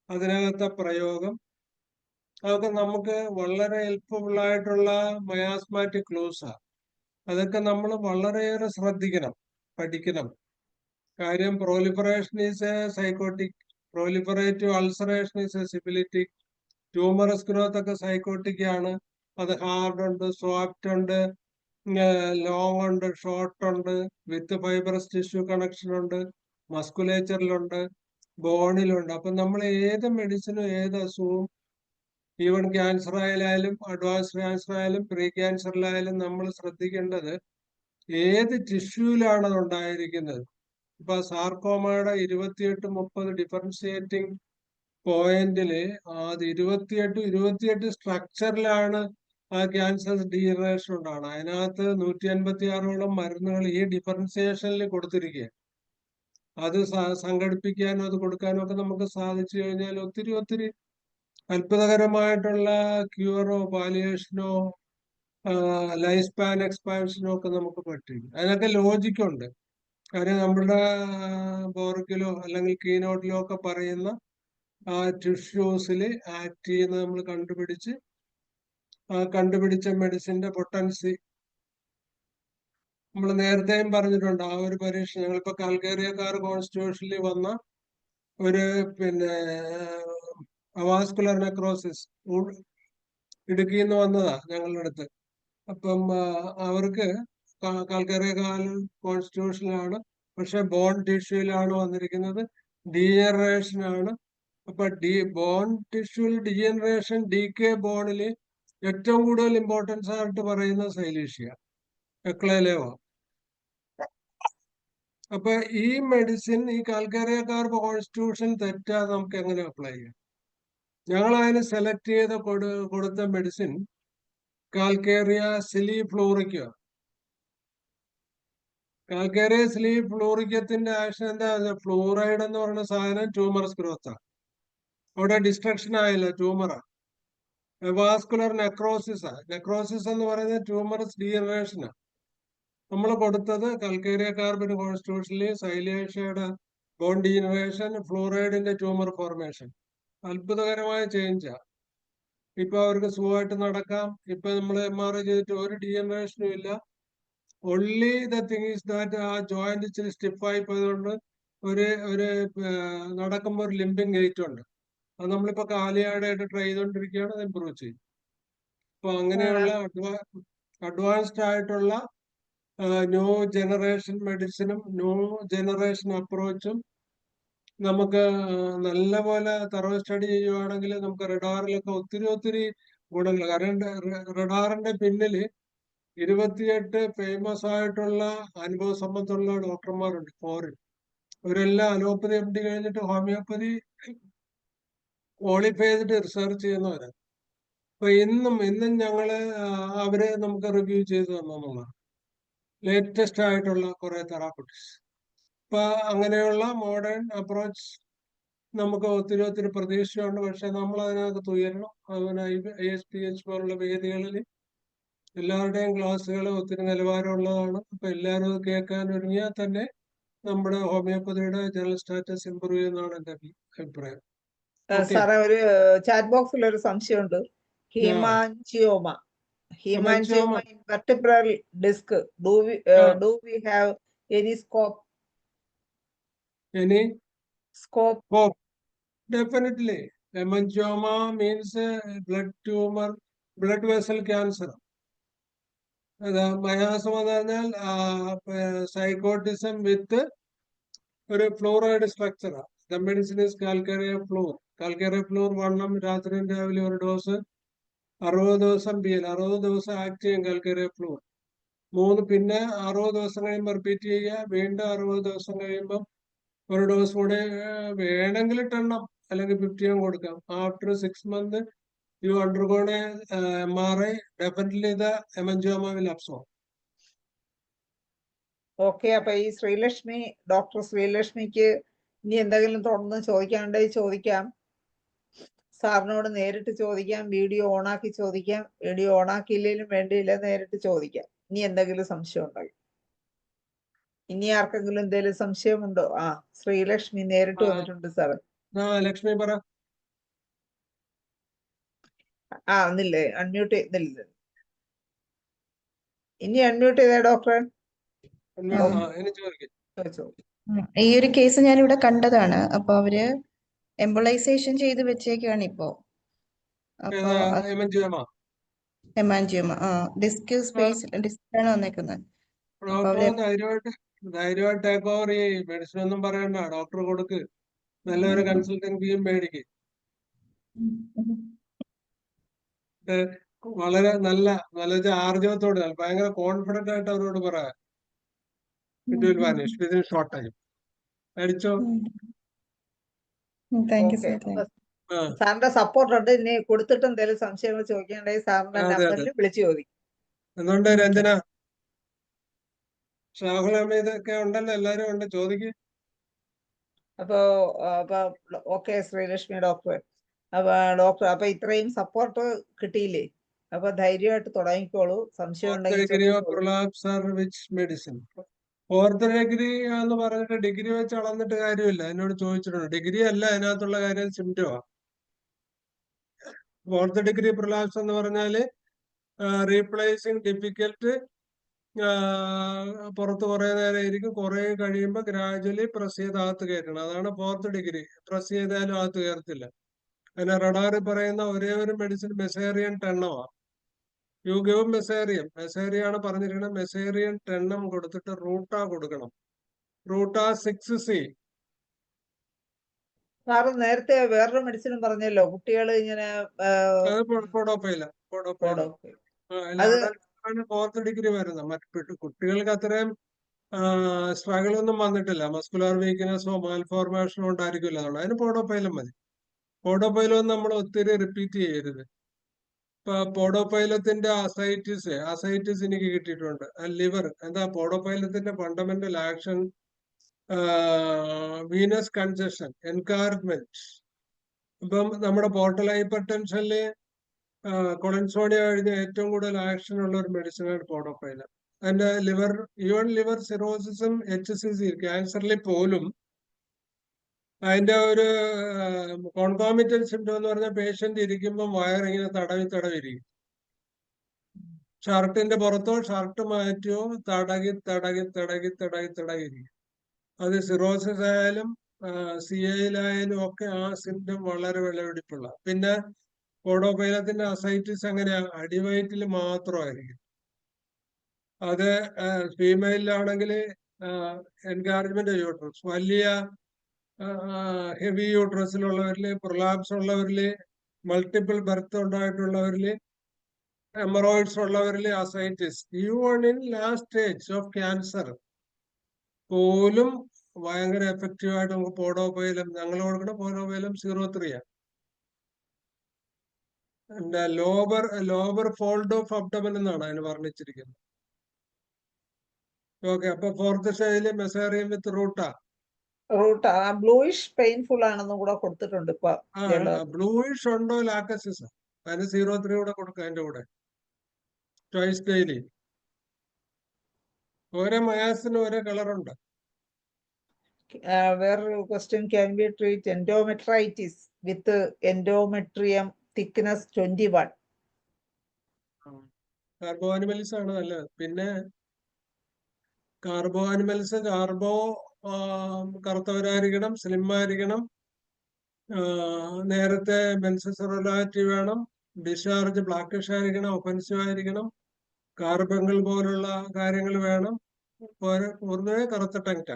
അതിനകത്തെ പ്രയോഗം അതൊക്കെ നമുക്ക് വളരെ ഹെൽപ്ഫുൾ ആയിട്ടുള്ള മയാസ്മാറ്റിക് ക്ലൂസാണ്. അതൊക്കെ നമ്മൾ വളരെയേറെ ശ്രദ്ധിക്കണം, പഠിക്കണം. കാര്യം proliferation is a sycotic, proliferative ulceration is a syphilitic, tumorous growth ഒക്കെ സൈക്കോട്ടിക് ആണ്. അത് ഹാർഡ് ഉണ്ട്, സോഫ്റ്റ് ഉണ്ട്, ലോങ് ഉണ്ട്, ഷോർട്ട് ഉണ്ട്, വിത്ത് ഫൈബറസ് ടിഷ്യൂ കണക്ഷൻ ഉണ്ട്, മസ്കുലേച്ചറിലുണ്ട്, ബോണിലുണ്ട്. അപ്പൊ നമ്മൾ ഏത് മെഡിസിനും ഏത് അസുഖവും, ഈവൻ ക്യാൻസർ ആയാലും അഡ്വാൻസ് ക്യാൻസർ ആയാലും പ്രീ ക്യാൻസറിലായാലും നമ്മൾ ശ്രദ്ധിക്കേണ്ടത് ഏത് ടിഷ്യൂലാണ് അത് ഉണ്ടായിരിക്കുന്നത്. ഇപ്പൊ സാർക്കോമയുടെ 28-30 ഡിഫറൻഷിയേറ്റിംഗ് പോയിന്റില് അത് 28 സ്ട്രക്ചറിലാണ് ആ ക്യാൻസർ ഡീജനറേഷൻ ഉണ്ടാണ്. അതിനകത്ത് 156ഓളം മരുന്നുകൾ ഈ ഡിഫറൻസിയേഷനിൽ കൊടുത്തിരിക്കുക. അത് സംഘടിപ്പിക്കാനോ അത് കൊടുക്കാനോ ഒക്കെ നമുക്ക് സാധിച്ചു കഴിഞ്ഞാൽ ഒത്തിരി അത്ഭുതകരമായിട്ടുള്ള ക്യൂറോ പാലിയേഷനോ ലൈഫ് സ്പാൻ എക്സ്പാൻഷനോ ഒക്കെ നമുക്ക് പറ്റും. അതിനൊക്കെ ലോജിക്കുണ്ട്. കാര്യം നമ്മുടെ ബോർക്കിലോ അല്ലെങ്കിൽ കീനോട്ടിലോ ഒക്കെ പറയുന്ന ആ ടിഷ്യൂസിൽ ആക്ട് ചെയ്യുന്നത് നമ്മൾ കണ്ടുപിടിച്ച മെഡിസിന്റെ പൊട്ടൻസി നമ്മൾ നേരത്തെയും പറഞ്ഞിട്ടുണ്ട്. ആ ഒരു പരീക്ഷ ഞങ്ങളിപ്പോ കാൽക്കേറിയക്കാർ കോൺസ്റ്റിറ്റ്യൂഷനിൽ വന്ന ഒരു അവാസ്കുലർ നെക്രോസിസ് ഇടുക്കിയിൽ നിന്ന് വന്നതാ ഞങ്ങളുടെ അടുത്ത്. അപ്പം അവർക്ക് കാൽക്കേറിയക്കാർ കോൺസ്റ്റിറ്റ്യൂഷനിലാണ്, പക്ഷെ ബോൺ ടിഷ്യൂലാണ് വന്നിരിക്കുന്നത്, ഡീജനറേഷൻ ആണ്. അപ്പൊ ബോൺ ടിഷ്യൂ ഡീജനറേഷൻ, DK ബോണില് ഏറ്റവും കൂടുതൽ ഇമ്പോർട്ടൻസ് ആയിട്ട് പറയുന്ന സൈലീഷ്യ എക്ലേലേവ. അപ്പൊ ഈ മെഡിസിൻ ഈ കാൽക്കേറിയക്കാർ കോൺസ്റ്റിറ്റ്യൂഷൻ തെറ്റാതെ നമുക്ക് എങ്ങനെ അപ്ലൈ ചെയ്യാം? ഞങ്ങൾ അതിന് സെലക്ട് ചെയ്ത് കൊടുത്ത മെഡിസിൻ കാൽക്കേറിയ സിലിഫ്ലൂറിക്ക. കാൽക്കേറിയ സിലിഫ്ലൂറിക്കത്തിന്റെ ആക്ഷൻ എന്താ? ഫ്ലൂറൈഡ് എന്ന് പറയുന്ന സാധനം ട്യൂമറസ് ഗ്രോത്താണ്. അവിടെ ഡിസ്ട്രക്ഷൻ ആയില്ല, ട്യൂമറാ. വാസ്കുലർ നെക്രോസിസ് എന്ന് പറയുന്നത് ട്യൂമറസ് ഡീജനറേഷനാണ്. നമ്മൾ കൊടുത്തത് കൽക്കേരിയ കാർബൺ കോൺസ്റ്റിറ്റ്യൂഷനിൽ സൈലേഷ്യയുടെ ബോൺ ഡീജനറേഷൻ, ഫ്ലൂറൈഡിന്റെ ട്യൂമർ ഫോർമേഷൻ. അത്ഭുതകരമായ ചേഞ്ചാ. ഇപ്പൊ അവർക്ക് സുഖമായിട്ട് നടക്കാം. ഇപ്പൊ നമ്മൾ MRI ചെയ്തിട്ട് ഒരു ഡീജനറേഷനും ഇല്ല. Only the thing is that ആ ജോയിന്റ് ഇച്ചിരി സ്റ്റിഫായി പോയതുകൊണ്ട് ഒരു നടക്കുമ്പോൾ ഒരു ലിംബിങ് ഗേറ്റ് ഉണ്ട്. അത് നമ്മളിപ്പോ കാലിയാടായിട്ട് ട്രൈ ചെയ്തുകൊണ്ടിരിക്കുകയാണ്, അത് ഇമ്പ്രൂവ് ചെയ്യും. അപ്പൊ അങ്ങനെയുള്ള അഡ്വാൻസ്ഡ് ആയിട്ടുള്ള ന്യൂ ജനറേഷൻ മെഡിസിനും ന്യൂ ജനറേഷൻ അപ്രോച്ചും നമുക്ക് നല്ലപോലെ തറവ് സ്റ്റഡി ചെയ്യുവാണെങ്കിൽ നമുക്ക് റഡാറിലൊക്കെ ഒത്തിരി ഗുണങ്ങൾ. കാരണം റഡാറിന്റെ പിന്നില് 28 ഫേമസ് ആയിട്ടുള്ള അനുഭവ സമ്പത്തുള്ള ഡോക്ടർമാരുണ്ട് ഫോറിൻ. അവരെല്ലാം അലോപ്പതി MD കഴിഞ്ഞിട്ട് ഹോമിയോപ്പതി ക്വാളിഫൈ ചെയ്തിട്ട് റിസർച്ച് ചെയ്യുന്നവരാണ്. അപ്പൊ ഇന്നും ഞങ്ങള് അവരെ നമുക്ക് റിവ്യൂ ചെയ്ത് തന്നതാണ് ലേറ്റസ്റ്റ് ആയിട്ടുള്ള കുറെ തെറാപ്പീസ്. അപ്പൊ അങ്ങനെയുള്ള മോഡേൺ അപ്രോച്ച് നമുക്ക് ഒത്തിരി പ്രതീക്ഷയുണ്ട്. പക്ഷെ നമ്മൾ അതിനകത്ത് ഉയരണം. അതുപോലെ ISPH പോലുള്ള വേദികളിൽ എല്ലാവരുടെയും ക്ലാസ്സുകൾ ഒത്തിരി നിലവാരമുള്ളതാണ്. അപ്പൊ എല്ലാവരും അത് കേൾക്കാൻ ഒരുങ്ങിയാൽ തന്നെ നമ്മുടെ ഹോമിയോപ്പതിയുടെ ജനറൽ സ്റ്റാറ്റസ് ഇമ്പ്രൂവ് ചെയ്യുന്നതാണ് എൻ്റെ അഭിപ്രായം. ഓക്കെ.
സാറേ, ഒരു ചാറ്റ് ബോക്സിൽ ഒരു സംശയമുണ്ട്. ഹീമാൻജിയോമ
Hemangioma.
in vertebral disc. Do
Ah.
we have any scope?
Any
Scope.
hope? Definitely. Hemangioma means blood tumor, blood vessel cancer. മയാസം എന്ന് പറഞ്ഞാൽ സൈക്കോട്ടിസം വിത്ത് ഒരു ഫ്ലോറൈഡ് സ്ട്രക്ചറാണ്. The medicine is calcarea fluor. Calcarea fluor വണ്ണം രാത്രിയും രാവിലെ ഒരു dose 60 ദിവസം PL 60 ദിവസം ആക്ട് ചെയ്യും കാൽക്കേറിയ ഫ്ലോർ. 3 പിന്നെ 60 ദിവസം കഴിയുമ്പോൾ റിപ്പീറ്റ് ചെയ്യുക. വീണ്ടും 60 ദിവസം കഴിയുമ്പോൾ ഒരു ഡോസ് കൂടെ വേണമെങ്കിൽ 10 അല്ലെങ്കിൽ 50 കൊടുക്കാം. After 6 months you undergone a MRI, definitely the hemangioma will absorb.
Okay. അപ്പൊ ഈ ഡോക്ടർ ശ്രീലക്ഷ്മിക്ക് ഇനി എന്തെങ്കിലും തുടർന്ന് ചോദിക്കാനുണ്ടെങ്കിൽ ചോദിക്കാം. സാറിനോട് നേരിട്ട് ചോദിക്കാം. വീഡിയോ ഓണാക്കി ചോദിക്കാം. വീഡിയോ ഓണാക്കിയില്ലെങ്കിലും വേണ്ടിയില്ല, നേരിട്ട് ചോദിക്കാം. ഇനി എന്തെങ്കിലും സംശയം ഉണ്ടെങ്കിൽ. ഇനി ആർക്കെങ്കിലും എന്തെങ്കിലും സംശയമുണ്ടോ? ശ്രീലക്ഷ്മി നേരിട്ട് വന്നിട്ടുണ്ട് സാറ്.
ലക്ഷ്മി പറ.
ഒന്നില്ലേ, അൺമ്യൂട്ട് ചെയ്യുന്നില്ല. ഇനി അൺമ്യൂട്ട് ചെയ്തേ ഡോക്ടറെ.
ഈ ഒരു കേസ് ഞാൻ ഇവിടെ കണ്ടതാണ്. അപ്പൊ അവര് എംബോളൈസേഷൻ ചെയ്ത് വെച്ചേക്കാണ് ഇപ്പോ. അപ്പൊ ഹെമാൻജിയോമ ഡിസ്ക് ഡിസ്കാണ് വന്നേക്കുന്നത്.
ധൈര്യമായിട്ട് ടേക്ക് ഓവർ ചെയ്യും. മെഡിസിൻ ഒന്നും പറയണ്ട, ഡോക്ടർ കൊടുക്ക്. നല്ലൊരു കൺസൾട്ടന്റ് ഫീയും മേടിക്ക്. വളരെ നല്ല ആർജവത്തോട് ഭയങ്കര കോൺഫിഡന്റ് ആയിട്ട് അവരോട് പറയാം. It will vanish within short time. അടിച്ചോ.
സാറിന്റെ സപ്പോർട്ട് ഉണ്ട്. ഇനി കൊടുത്തിട്ട് എന്തെങ്കിലും സംശയങ്ങൾ ചോദിക്കേണ്ടെങ്കിൽ സാറിന്റെ നമ്പറിൽ വിളിച്ചു ചോദിക്കും.
എന്തുകൊണ്ട് രഞ്ജന, ഷാഹുൽ അമീദ് ഒക്കെ ഉണ്ടല്ലോ, എല്ലാരും ഉണ്ട്, ചോദിക്കും.
അപ്പൊ ഓക്കെ ശ്രീലക്ഷ്മി ഡോക്ടർ. അപ്പൊ ഇത്രയും സപ്പോർട്ട് കിട്ടിയില്ലേ? അപ്പൊ ധൈര്യമായിട്ട് തുടങ്ങിക്കോളൂ. സംശയം ഉണ്ടെങ്കിൽ
ഫോർത്ത് ഡിഗ്രി എന്ന് പറഞ്ഞിട്ട് ഡിഗ്രി വെച്ച് അളന്നിട്ട് കാര്യമില്ല. എന്നോട് ചോദിച്ചിട്ടുണ്ട്. ഡിഗ്രി അല്ല അതിനകത്തുള്ള കാര്യം, സിംറ്റമാ. ഫോർത്ത് ഡിഗ്രി പ്രൊലാപ്സ് എന്ന് പറഞ്ഞാല് റീപ്ലേസിങ് ഡിഫിക്കൽട്ട്, പുറത്ത് കുറെ നേരം ഇരിക്കും. കുറെ കഴിയുമ്പോൾ ഗ്രാജുവലി പ്രസ് ചെയ്ത് അകത്ത് കയറ്റണം. അതാണ് ഫോർത്ത് ഡിഗ്രി. പ്രസ് ചെയ്താലും അകത്ത് കയറത്തില്ല. അതിന് റഡാറിൽ പറയുന്ന ഒരേ ഒരു മെഡിസിൻ മെസേറിയൻ 10 യു ഗിവ് മെസേറിയാണ് പറഞ്ഞിരിക്കുന്നത്. മെസേറിയൻ 10 കൊടുത്തിട്ട് റൂട്ട കൊടുക്കണം. റൂട്ട 6C.
സാറ് നേരത്തെ വേറൊരു മെഡിസിനും പറഞ്ഞല്ലോ, കുട്ടികൾ ഇങ്ങനെ
ഫോർത്ത് ഡിഗ്രി വരുന്നത്. മറ്റു കുട്ടികൾക്ക് അത്രയും സ്ട്രഗിൾ ഒന്നും വന്നിട്ടില്ല. മസ്കുലർ വീക്ക്നെസ്സോ മാൽഫോർമേഷനോ ഉണ്ടായിരിക്കില്ല. അതിന് പോഡോപൈലം മതി. പോഡോപൈലം നമ്മൾ ഒത്തിരി റിപ്പീറ്റ് ചെയ്യരുത്. ഇപ്പൊ പോഡോപൈലത്തിന്റെ അസൈറ്റിസ് എനിക്ക് കിട്ടിയിട്ടുണ്ട്. ലിവർ എന്താ പോഡോപൈലത്തിന്റെ fundamental action? Venous congestion, enlargement. ഇപ്പം നമ്മുടെ പോർട്ടൽ ഹൈപ്പർ ടെൻഷനില് കൊളൻസോണിയ കഴിഞ്ഞ ഏറ്റവും കൂടുതൽ ആക്ഷൻ ഉള്ള ഒരു മെഡിസിനാണ് പോഡോപൈലം. അതിന്റെ ഈവൻ ലിവർ സിറോസിസും HCC ക്യാൻസറിൽ പോലും അതിന്റെ ഒരു കോൺകോമിറ്റന്റ് സിംറ്റം എന്ന് പറഞ്ഞാൽ പേഷ്യന്റ് ഇരിക്കുമ്പോൾ വയറിങ്ങനെ തടവിരിക്കും. ഷർട്ടിന്റെ പുറത്തോ ഷർട്ട് മാറ്റിയോ തടകിരിക്കും. അത് സിറോസിസ് ആയാലും CAയിലായാലും ഒക്കെ ആ സിംറ്റം വളരെ വിലപിടിപ്പുള്ള. പിന്നെ പോഡോപൈലത്തിന്റെ അസൈറ്റിസ് എങ്ങനെയാ? അടിവയറ്റിൽ മാത്രമായിരിക്കും. അത് ഫീമെയിലാണെങ്കിൽ എൻകാർജ്മെന്റ് യൂട്രസ്, വലിയ ഹെവി യൂട്രസിലുള്ളവരില്, പ്രൊലാപ്സ് ഉള്ളവരില്, മൾട്ടിപ്പിൾ ബർത്ത് ഉണ്ടായിട്ടുള്ളവരില്, ഹെമറോയിഡ്സ് ഉള്ളവരില് ascites. Even in last stage of cancer പോലും ഭയങ്കര എഫക്റ്റീവ് ആയിട്ട് നമുക്ക് പോഡോപൈലം, ഞങ്ങൾ കൊടുക്കുന്ന podophyllum 03 lower fold of abdomen എന്നാണ് അതിന് വർണ്ണിച്ചിരിക്കുന്നത്. ഓക്കെ. അപ്പൊ ഫോർത്ത് സ്റ്റേജില് mezereum with ruta.
Ruta bluish painful ആണെന്നും കൂടെ കൊടുത്തിട്ടുണ്ട് ഇപ്പൊ
ബ്ലൂയിഷ് ഉണ്ടോ ലാക്കസിസ് അതിന് 0.3 കൂടെ കൊടുക്കുക അതിന്റെ കൂടെ ചോയ്സ് ഡെയിലി. ഓരോ മയാസിനും ഓരോ കളറുണ്ട്.
വേറൊരു question, can be treat endometritis with endometrium thickness 21?
Carbo animals ആണ് നല്ലത്. പിന്നെ കാർബോ ആനിമൽസ് കറുത്തവരായിരിക്കണം, സ്ലിം ആയിരിക്കണം, നേരത്തെ ബെൻസസൊറോലാറ്റി വേണം, ഡിസ്ചാർജ് ബ്ലാക്കിഷ് ആയിരിക്കണം, ഒഫൻസീവ് ആയിരിക്കണം, കാർബങ്ങൾ പോലുള്ള കാര്യങ്ങൾ വേണം. പൊതുവെ കറുത്ത ടെങ്ക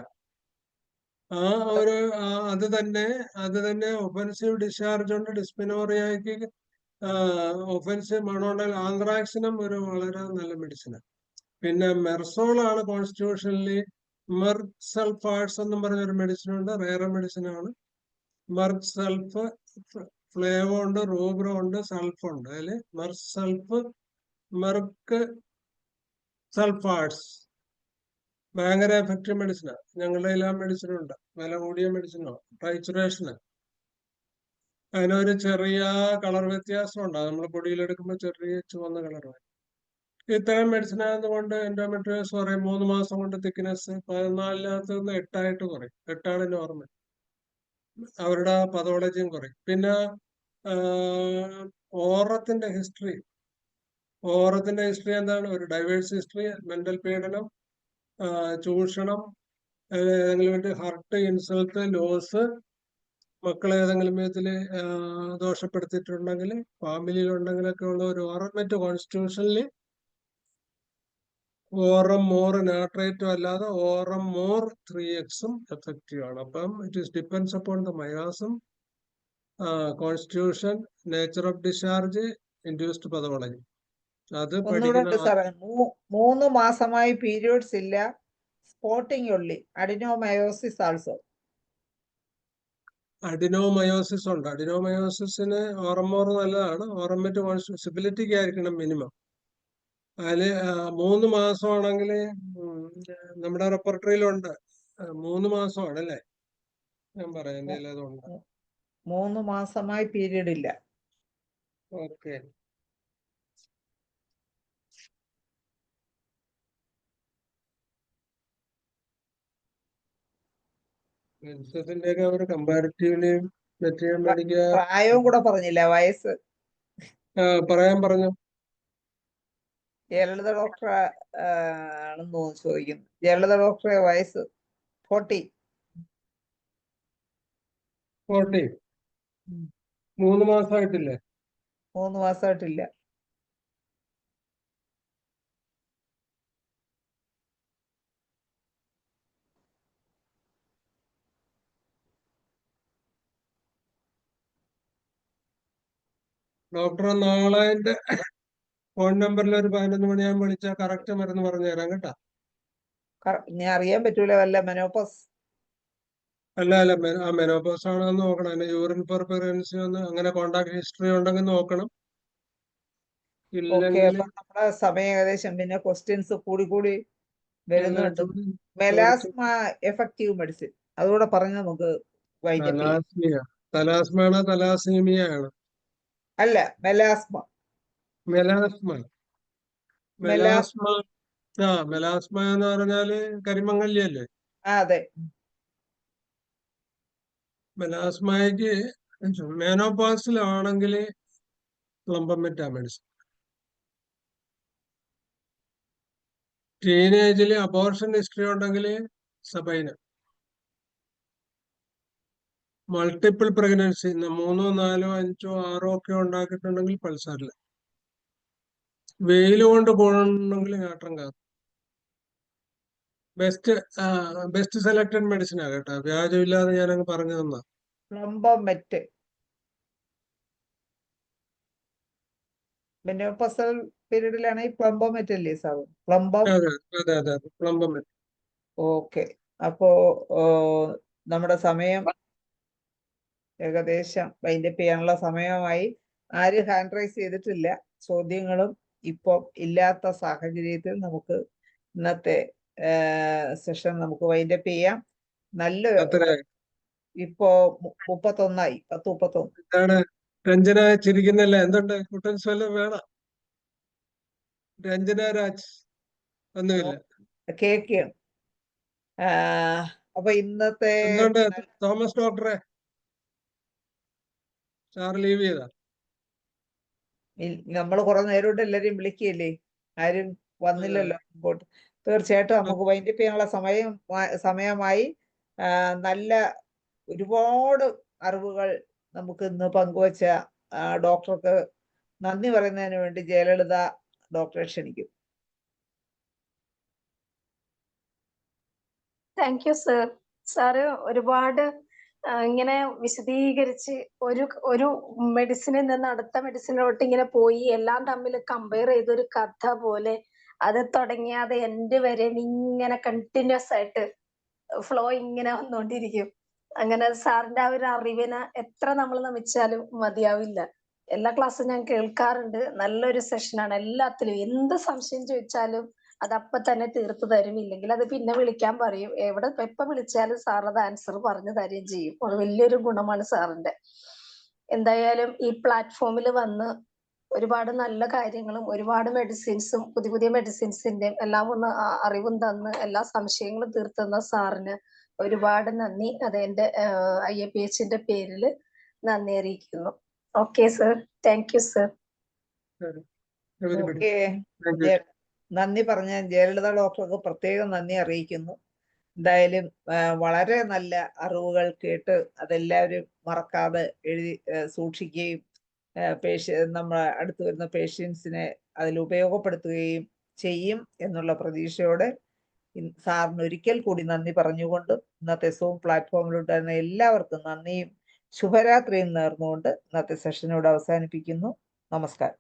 അത് തന്നെ ഒഫൻസീവ് ഡിസ്ചാർജ് ഉണ്ട്. ഡിസ്പിനോറിയക്ക് ഒഫൻസീവ് മണോണ്ടൽ ആന്ത്രാക്സിനും ഒരു വളരെ നല്ല മെഡിസിനാണ്. പിന്നെ മെർസോളാണ് കോൺസ്റ്റിറ്റ്യൂഷനിൽ മെർസൾഫാഴ്സ് എന്നും പറഞ്ഞൊരു മെഡിസിൻ ഉണ്ട്. റയർ മെഡിസിൻ ആണ്. മെർസൾഫ്, ഫ്ലേവോ ഉണ്ട്, റൂബ്രോ ഉണ്ട്, സൾഫ് ഉണ്ട്. അതില് മെർസൾഫ്, മെർക്ക് സൾഫാഴ്സ് ഭയങ്കര എഫക്റ്റീവ് മെഡിസിനാണ്. ഞങ്ങളുടെ എല്ലാ മെഡിസിനും ഉണ്ട്. വില കൂടിയ മെഡിസിനോ ടൈച്ചുറേഷന്. അതിനൊരു ചെറിയ കളർ വ്യത്യാസം ഉണ്ട്. നമ്മൾ പൊടിയിലെടുക്കുമ്പോൾ ചെറിയ ചുവന്ന കളർ വരും. ഇത്തരം മെഡിസിൻ ആയതുകൊണ്ട് എൻഡോമെട്രിയോസ് പറയും 3 മാസം കൊണ്ട് തിക്നെസ് 14-നകത്ത് നിന്ന് 8 ആയിട്ട് കുറയും. 8 നോർമൽ. അവരുടെ പതോളജിയും കുറയും. പിന്നെ ഓറത്തിന്റെ ഹിസ്റ്ററി എന്താണ്? ഒരു ഡൈവേഴ്സ് ഹിസ്റ്ററി, മെന്റൽ പീഡനം, ചൂഷണം, ഏതെങ്കിലും ഹർട്ട്, ഇൻസൾട്ട്, ലോസ്, മക്കളെ ഏതെങ്കിലും വിധത്തില് ദോഷപ്പെടുത്തിയിട്ടുണ്ടെങ്കിൽ, ഫാമിലിയിലുണ്ടെങ്കിലൊക്കെ ഉള്ള ഒരു ഓറമെന്റ് കോൺസ്റ്റിറ്റ്യൂഷനിൽ ഓറം മോർ നാട്രേറ്റും അല്ലാതെ ഓറം മോർ 3x എഫക്റ്റീവ് ആണ്. അപ്പം it is depends upon the miasm, constitution, nature of discharge, induced pathology. അത്
ഒന്നുകൂടെ ഉണ്ട് സാറേ.
പഠിക്കുന്ന
3 മാസമായി പീരിയഡ്സ് ഇല്ല, സ്പോട്ടിംഗ് ഉള്ളി, അഡിനോമയോസിസ് ആൾസോ.
അഡിനോമയോസിസ് ഉണ്ട്. അഡിനോമയോസിന് ഓറമോർ നല്ലതാണ്. ഓറമെന്റ് കോൺസ്റ്റിബിലിറ്റിക്ക് ആയിരിക്കണം മിനിമം. അതില് 3 മാസമാണെങ്കിൽ നമ്മുടെ റെപ്പർട്ടറിയിലുണ്ട്. 3 മാസമാണ് അല്ലേ? ഞാൻ പറയാം എന്റെ അതുണ്ട്.
3 മാസമായി പീരീഡ് ഇല്ല.
ഓക്കെ. മെൻസസിന്റെയൊക്കെ അവർ കമ്പാരിറ്റീവ്ലി മെറ്റീരിയൽ മേടിക്കുക.
പ്രായവും കൂടെ പറഞ്ഞില്ല, വയസ്സ്.
പറഞ്ഞു.
ജയലളിത ഡോക്ടർ ആണെന്ന് ചോദിക്കുന്നു. ജയലളിത ഡോക്ടറെ വയസ്സ് 40.
3 മാസമായിട്ടില്ലേ?
3 മാസമായിട്ടില്ല.
ഡോക്ടറെ നാളെ എന്റെ ഫോൺ നമ്പറിൽ ഒരു 11 മണിയാകുമ്പോൾ വിളിച്ചാൽ കറക്റ്റ് മരുന്ന് പറഞ്ഞു തരാം കേട്ടോ.
ഞാൻ അറിയാൻ പറ്റൂല, വല്ല മെനോപ്പസ്.
അല്ല ആ മെനോപോസ് ആണെന്ന് നോക്കണം. അതിന് യൂറിൻ പെർഫറൻസി ഒന്ന് അങ്ങനെ കോണ്ടാക്ട് ഹിസ്റ്ററി ഉണ്ടെങ്കിൽ നോക്കണം.
ഓക്കെ,
ഇല്ലെങ്കിൽ
അപ്പൊ നമ്മുടെ സമയം ഏകദേശം, പിന്നെ ക്വസ്റ്റ്യൻസ് കൂടി വരുന്നുണ്ട്. മെലാസ്മ എഫക്റ്റീവ് മെഡിസിൻ അതുകൂടെ പറഞ്ഞ് നമുക്ക് വൈൻഡപ്പ് ചെയ്യാം.
തലാസ്മയാണോ തലാസീമിയ ആണ്?
അല്ല, മെലാസ്മ.
മെലാസ്മ എന്ന് പറഞ്ഞാല് കരിമങ്ങല്ലി അല്ലേ?
അതെ.
മെലാസ്മയ്ക്ക് മെനോപോസിലാണെങ്കിൽ പ്ലംബമെറ്റ മെഡിസിൻ. ടീനേജിൽ അബോർഷൻ ഹിസ്റ്ററി ഉണ്ടെങ്കിൽ സബൈന. മൾട്ടിപ്പിൾ പ്രഗ്നൻസി 3, 4, 5, 6 ഒക്കെ ഉണ്ടാക്കിയിട്ടുണ്ടെങ്കിൽ പൾസാറിൽ. വെയിൽ കൊണ്ട് പോകണമെങ്കിൽ നാട്രം കാർ. ബെസ്റ്റ് സെലക്ടഡ് മെഡിസിനാ കേട്ടോ. വ്യാജമില്ലാതെ ഞാനങ്ങ് പറഞ്ഞു തന്നാ.
പ്ലംബമെറ്റ് മെനോപസൽ പീരീഡിലാണ് ഈ പ്ലംബമെറ്റ് അല്ലേ സാബ്?
അതെ പ്ലംബമെറ്റ്.
ഓക്കെ, അപ്പോ നമ്മുടെ സമയം ഏകദേശം വൈൻഡപ്പ് ചെയ്യാനുള്ള സമയമായി. ആരും ഹാൻഡ് റൈസ് ചെയ്തിട്ടില്ല. ചോദ്യങ്ങളും ഇപ്പം ഇല്ലാത്ത സാഹചര്യത്തിൽ നമുക്ക് ഇന്നത്തെ സെഷൻ നമുക്ക് വൈൻഡപ്പ് ചെയ്യാം. നല്ല
എത്ര
ഇപ്പോ 31 10-31.
എന്താണ് രഞ്ജന ചിരിക്കുന്നില്ല? എന്തുണ്ട്? കുട്ടൻസ് വല്ലതും വേണം? രഞ്ജന രാജ് ഒന്നുമില്ല.
കേൾക്കുകയാണ്. അപ്പൊ ഇന്നത്തെ
എന്തുണ്ട് തോമസ് ഡോക്ടറെ? സാർ ലീവ് ചെയ്താ?
നമ്മൾ കുറെ നേരം കൊണ്ട് എല്ലാരെയും വിളിക്കുകയല്ലേ, ആരും വന്നില്ലല്ലോ മുമ്പോട്ട്. തീർച്ചയായിട്ടും നമുക്ക് വൈൻഡപ്പ് ചെയ്യാനുള്ള സമയമായി. നല്ല ഒരുപാട് അറിവുകൾ നമുക്ക് ഇന്ന് പങ്കുവച്ച ഡോക്ടർക്ക് നന്ദി പറയുന്നതിന് വേണ്ടി ജയലളിത ഡോക്ടറെ ക്ഷണിക്കും.
Thank you sir. സാറ് ഒരുപാട് ഇങ്ങനെ വിശദീകരിച്ച് ഒരു മെഡിസിനിൽ നിന്ന് അടുത്ത മെഡിസിനിലോട്ട് ഇങ്ങനെ പോയി എല്ലാം തമ്മിൽ കമ്പയർ ചെയ്തൊരു കഥ പോലെ അത് തുടങ്ങിയാതെ എൻഡ് വരെ ഇങ്ങനെ കണ്ടിന്യൂസ് ആയിട്ട് ഫ്ലോ ഇങ്ങനെ വന്നുകൊണ്ടിരിക്കും. അങ്ങനെ സാറിന്റെ ആ ഒരു അറിവിനെ എത്ര നമ്മൾ നമിച്ചാലും മതിയാവില്ല. എല്ലാ ക്ലാസ്സും ഞാൻ കേൾക്കാറുണ്ട്. നല്ലൊരു സെഷനാണ്. എല്ലാത്തിലും എന്ത് സംശയം ചോദിച്ചാലും അത് അപ്പൊ തന്നെ തീർത്തു തരും. ഇല്ലെങ്കിൽ അത് പിന്നെ വിളിക്കാൻ പറയും. എപ്പ വിളിച്ചാലും സാർ അത് ആൻസർ പറഞ്ഞു തരുകയും ചെയ്യും. അത് വലിയൊരു ഗുണമാണ് സാറിന്റെ. എന്തായാലും ഈ പ്ലാറ്റ്ഫോമിൽ വന്ന് ഒരുപാട് നല്ല കാര്യങ്ങളും ഒരുപാട് മെഡിസിൻസും പുതിയ പുതിയ മെഡിസിൻസിന്റെയും എല്ലാം ഒന്ന് അറിവും തന്ന് എല്ലാ സംശയങ്ങളും തീർത്തുന്ന സാറിന് ഒരുപാട് നന്ദി. അത് എന്റെ IAPHന്റെ പേരിൽ നന്ദി അറിയിക്കുന്നു. Okay sir. Thank you sir.
Okay, നന്ദി പറഞ്ഞ ജയലളിത ഡോക്ടർക്ക് പ്രത്യേകം നന്ദി അറിയിക്കുന്നു. എന്തായാലും വളരെ നല്ല അറിവുകൾ കേട്ട് അതെല്ലാവരും മറക്കാതെ എഴുതി സൂക്ഷിക്കുകയും നമ്മുടെ അടുത്ത് വരുന്ന പേഷ്യൻസിനെ അതിൽ ഉപയോഗപ്പെടുത്തുകയും ചെയ്യും എന്നുള്ള പ്രതീക്ഷയോടെ സാറിന് ഒരിക്കൽ കൂടി നന്ദി പറഞ്ഞുകൊണ്ട് ഇന്നത്തെ സൂം പ്ലാറ്റ്ഫോമിലുണ്ടായിരുന്ന എല്ലാവർക്കും നന്ദിയും ശുഭരാത്രിയും നേർന്നുകൊണ്ട് ഇന്നത്തെ സെഷനോട് അവസാനിപ്പിക്കുന്നു. നമസ്കാരം.